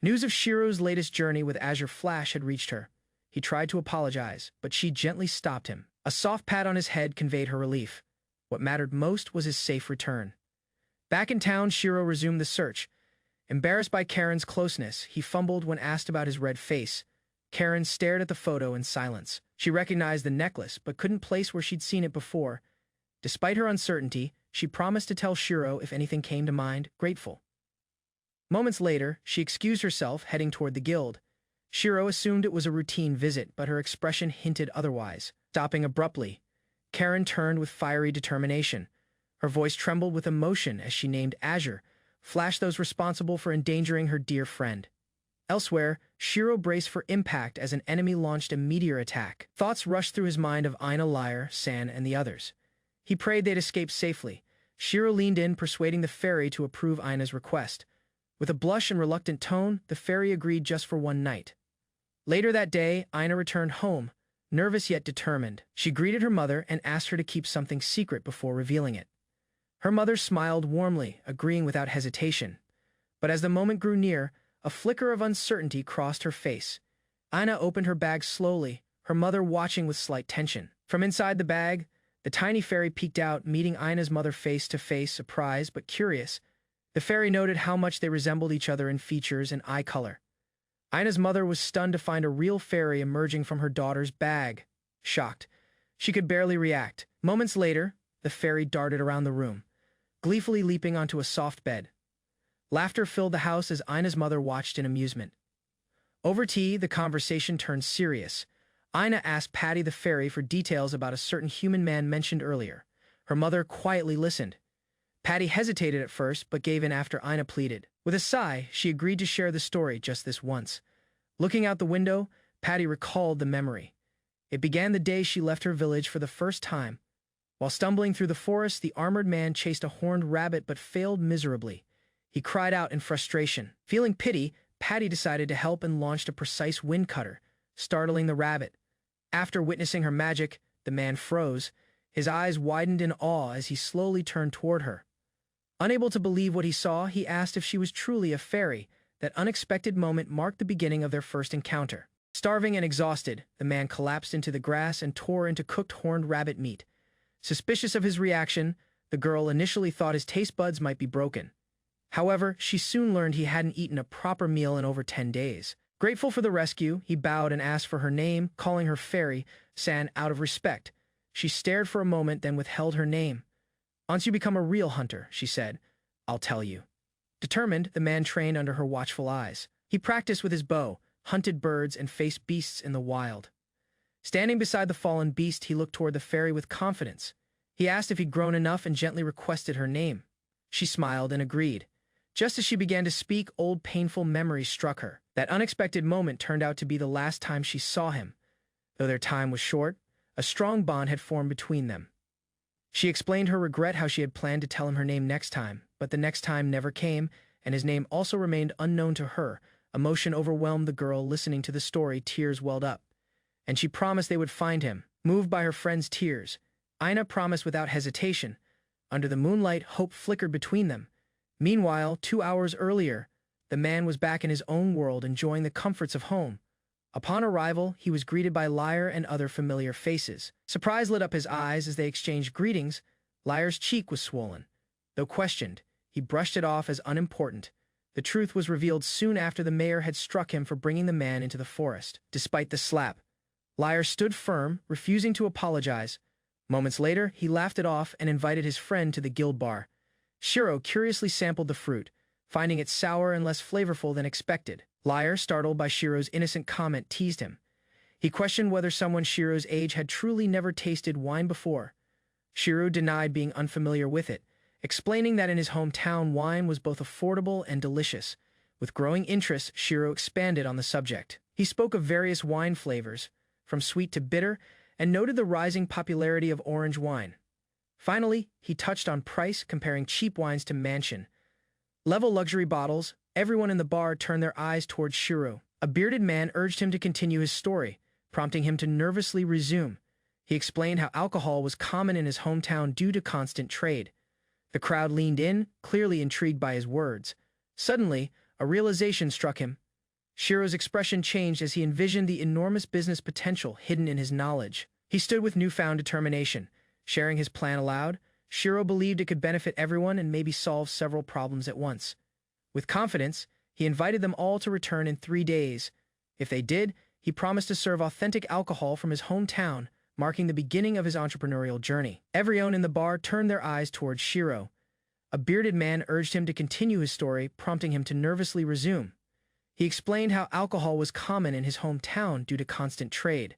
News of Shiro's latest journey with Azure Flash had reached her. He tried to apologize, but she gently stopped him. A soft pat on his head conveyed her relief. What mattered most was his safe return. Back in town, Shiro resumed the search. Embarrassed by Karen's closeness, he fumbled when asked about his red face. Karen stared at the photo in silence. She recognized the necklace, but couldn't place where she'd seen it before. Despite her uncertainty, she promised to tell Shiro if anything came to mind, grateful. Moments later, she excused herself, heading toward the guild. Shiro assumed it was a routine visit, but her expression hinted otherwise. Stopping abruptly, Karen turned with fiery determination. Her voice trembled with emotion as she named Azure, Flash, those responsible for endangering her dear friend. Elsewhere, Shiro braced for impact as an enemy launched a meteor attack. Thoughts rushed through his mind of Aina, Lyre, San, and the others. He prayed they'd escape safely. Shiro leaned in, persuading the fairy to approve Aina's request. With a blush and reluctant tone, the fairy agreed just for one night. Later that day, Aina returned home, nervous yet determined. She greeted her mother and asked her to keep something secret before revealing it. Her mother smiled warmly, agreeing without hesitation. But as the moment grew near, a flicker of uncertainty crossed her face. Aina opened her bag slowly, her mother watching with slight tension. From inside the bag, the tiny fairy peeked out, meeting Aina's mother face to face, surprised but curious. The fairy noted how much they resembled each other in features and eye color. Aina's mother was stunned to find a real fairy emerging from her daughter's bag. Shocked, she could barely react. Moments later, the fairy darted around the room, gleefully leaping onto a soft bed. Laughter filled the house as Aina's mother watched in amusement. Over tea, the conversation turned serious. Aina asked Patty the fairy for details about a certain human man mentioned earlier. Her mother quietly listened. Patty hesitated at first, but gave in after Aina pleaded. With a sigh, she agreed to share the story just this once. Looking out the window, Patty recalled the memory. It began the day she left her village for the first time. While stumbling through the forest, the armored man chased a horned rabbit but failed miserably. He cried out in frustration. Feeling pity, Patty decided to help and launched a precise wind cutter, startling the rabbit. After witnessing her magic, the man froze. His eyes widened in awe as he slowly turned toward her. Unable to believe what he saw, he asked if she was truly a fairy. That unexpected moment marked the beginning of their first encounter. Starving and exhausted, the man collapsed into the grass and tore into cooked horned rabbit meat. Suspicious of his reaction, the girl initially thought his taste buds might be broken. However, she soon learned he hadn't eaten a proper meal in over 10 days. Grateful for the rescue, he bowed and asked for her name, calling her Fairy San out of respect. She stared for a moment, then withheld her name. Once you become a real hunter, she said, I'll tell you. Determined, the man trained under her watchful eyes. He practiced with his bow, hunted birds, and faced beasts in the wild. Standing beside the fallen beast, he looked toward the fairy with confidence. He asked if he'd grown enough and gently requested her name. She smiled and agreed. Just as she began to speak, old painful memories struck her. That unexpected moment turned out to be the last time she saw him. Though their time was short, a strong bond had formed between them. She explained her regret how she had planned to tell him her name next time, but the next time never came, and his name also remained unknown to her. Emotion overwhelmed the girl. Listening to the story, tears welled up. And she promised they would find him. Moved by her friend's tears, Aina promised without hesitation. Under the moonlight, hope flickered between them. Meanwhile, 2 hours earlier, the man was back in his own world, enjoying the comforts of home. Upon arrival, he was greeted by Lyre and other familiar faces. Surprise lit up his eyes as they exchanged greetings. Lyre's cheek was swollen. Though questioned, he brushed it off as unimportant. The truth was revealed soon after the mayor had struck him for bringing the man into the forest. Despite the slap, Lyre stood firm, refusing to apologize. Moments later, he laughed it off and invited his friend to the guild bar. Shiro curiously sampled the fruit, finding it sour and less flavorful than expected. Lyre, startled by Shiro's innocent comment, teased him. He questioned whether someone Shiro's age had truly never tasted wine before. Shiro denied being unfamiliar with it, explaining that in his hometown wine was both affordable and delicious. With growing interest, Shiro expanded on the subject. He spoke of various wine flavors, from sweet to bitter, and noted the rising popularity of orange wine. Finally, he touched on price, comparing cheap wines to mansion-level luxury bottles. Everyone in the bar turned their eyes towards Shiro. A bearded man urged him to continue his story, prompting him to nervously resume. He explained how alcohol was common in his hometown due to constant trade. The crowd leaned in, clearly intrigued by his words. Suddenly, a realization struck him. Shiro's expression changed as he envisioned the enormous business potential hidden in his knowledge. He stood with newfound determination. Sharing his plan aloud, Shiro believed it could benefit everyone and maybe solve several problems at once. With confidence, he invited them all to return in 3 days. If they did, he promised to serve authentic alcohol from his hometown, marking the beginning of his entrepreneurial journey. Everyone in the bar turned their eyes towards Shiro. A bearded man urged him to continue his story, prompting him to nervously resume. He explained how alcohol was common in his hometown due to constant trade.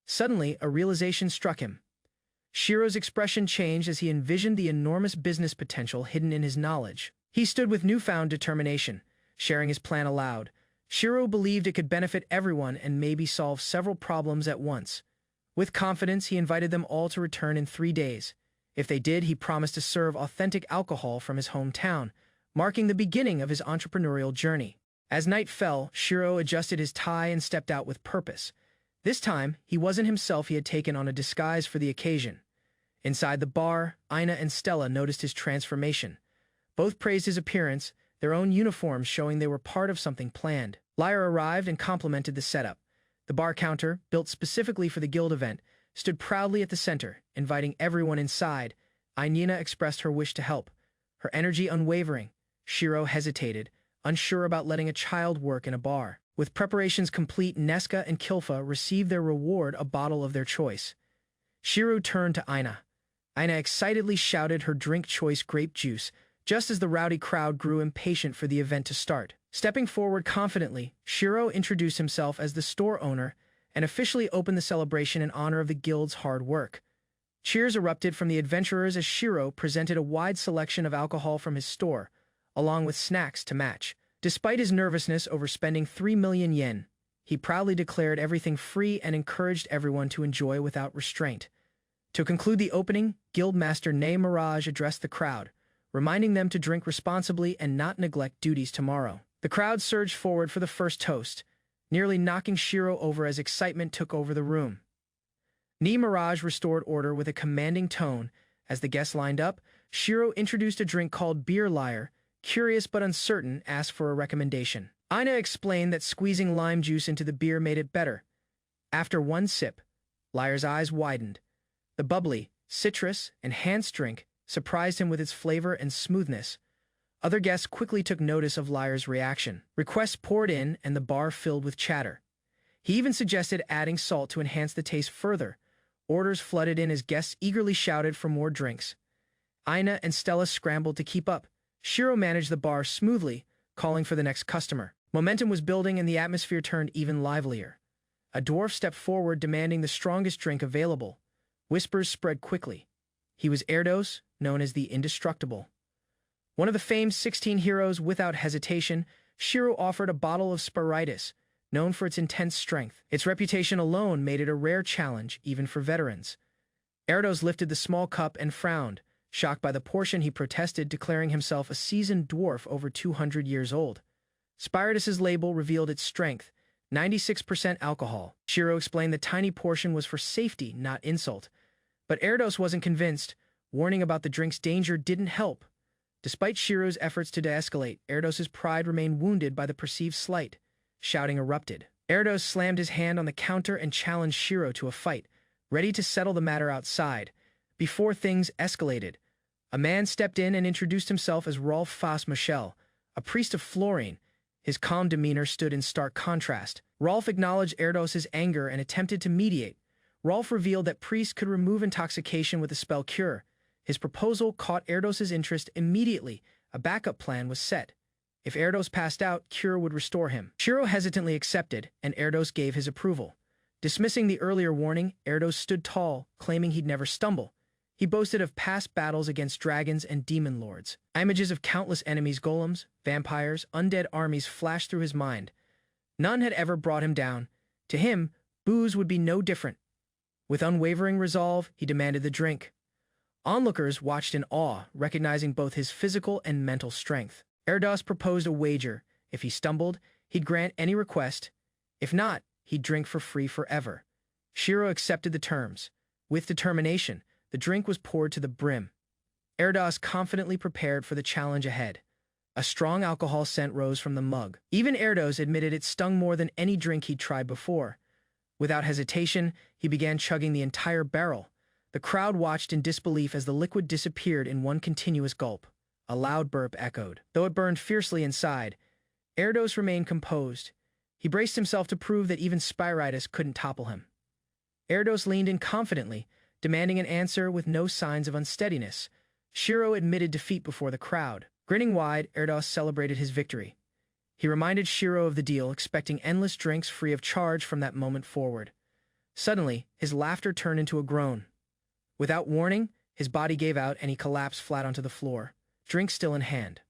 Suddenly, a realization struck him. Shiro's expression changed as he envisioned the enormous business potential hidden in his knowledge. He stood with newfound determination, sharing his plan aloud. Shiro believed it could benefit everyone and maybe solve several problems at once. With confidence, he invited them all to return in 3 days. If they did, he promised to serve authentic alcohol from his hometown, marking the beginning of his entrepreneurial journey. As night fell, Shiro adjusted his tie and stepped out with purpose. This time, he wasn't himself. He had taken on a disguise for the occasion. Inside the bar, Ina and Stella noticed his transformation. Both praised his appearance, their own uniforms showing they were part of something planned. Lyra arrived and complimented the setup. The bar counter, built specifically for the guild event, stood proudly at the center, inviting everyone inside. Ina expressed her wish to help, her energy unwavering. Shiro hesitated, unsure about letting a child work in a bar. With preparations complete, Neska and Kilfa received their reward, a bottle of their choice. Shiro turned to Ina. Ina excitedly shouted her drink choice, grape juice, just as the rowdy crowd grew impatient for the event to start. Stepping forward confidently, Shiro introduced himself as the store owner and officially opened the celebration in honor of the guild's hard work. Cheers erupted from the adventurers as Shiro presented a wide selection of alcohol from his store, along with snacks to match. Despite his nervousness over spending 3 million yen, he proudly declared everything free and encouraged everyone to enjoy without restraint. To conclude the opening, Guildmaster Ne Mirage addressed the crowd, reminding them to drink responsibly and not neglect duties tomorrow. The crowd surged forward for the first toast, nearly knocking Shiro over as excitement took over the room. Ne Mirage restored order with a commanding tone. As the guests lined up, Shiro introduced a drink called Beer Lyre. Curious but uncertain, asked for a recommendation. Ina explained that squeezing lime juice into the beer made it better. After one sip, Lyre's eyes widened. The bubbly, citrus, enhanced drink surprised him with its flavor and smoothness. Other guests quickly took notice of Lyre's reaction. Requests poured in and the bar filled with chatter. He even suggested adding salt to enhance the taste further. Orders flooded in as guests eagerly shouted for more drinks. Ina and Stella scrambled to keep up. Shiro managed the bar smoothly, calling for the next customer. Momentum was building and the atmosphere turned even livelier. A dwarf stepped forward demanding the strongest drink available. Whispers spread quickly. He was Erdos, known as the Indestructible. One of the famed 16 heroes. Without hesitation, Shiro offered a bottle of Spiritus, known for its intense strength. Its reputation alone made it a rare challenge, even for veterans. Erdos lifted the small cup and frowned. Shocked by the portion, he protested, declaring himself a seasoned dwarf over 200 years old. Spiritus's label revealed its strength, 96% alcohol. Shiro explained the tiny portion was for safety, not insult. But Erdos wasn't convinced. Warning about the drink's danger didn't help. Despite Shiro's efforts to de-escalate, Erdos's pride remained wounded by the perceived slight. Shouting erupted. Erdos slammed his hand on the counter and challenged Shiro to a fight, ready to settle the matter outside. Before things escalated, a man stepped in and introduced himself as Rolf Fas Michel, a priest of Florine. His calm demeanor stood in stark contrast. Rolf acknowledged Erdos's anger and attempted to mediate. Rolf revealed that priests could remove intoxication with a spell cure. His proposal caught Erdos's interest immediately. A backup plan was set. If Erdos passed out, cure would restore him. Shiro hesitantly accepted, and Erdos gave his approval. Dismissing the earlier warning, Erdos stood tall, claiming he'd never stumble. He boasted of past battles against dragons and demon lords. Images of countless enemies, golems, vampires, undead armies flashed through his mind. None had ever brought him down. To him, booze would be no different. With unwavering resolve, he demanded the drink. Onlookers watched in awe, recognizing both his physical and mental strength. Erdos proposed a wager. If he stumbled, he'd grant any request. If not, he'd drink for free forever. Shiro accepted the terms. With determination, the drink was poured to the brim. Erdos confidently prepared for the challenge ahead. A strong alcohol scent rose from the mug. Even Erdos admitted it stung more than any drink he'd tried before. Without hesitation, he began chugging the entire barrel. The crowd watched in disbelief as the liquid disappeared in one continuous gulp. A loud burp echoed. Though it burned fiercely inside, Erdos remained composed. He braced himself to prove that even Spiritus couldn't topple him. Erdos leaned in confidently, demanding an answer with no signs of unsteadiness. Shiro admitted defeat before the crowd. Grinning wide, Erdos celebrated his victory. He reminded Shiro of the deal, expecting endless drinks free of charge from that moment forward. Suddenly, his laughter turned into a groan. Without warning, his body gave out and he collapsed flat onto the floor, drink still in hand.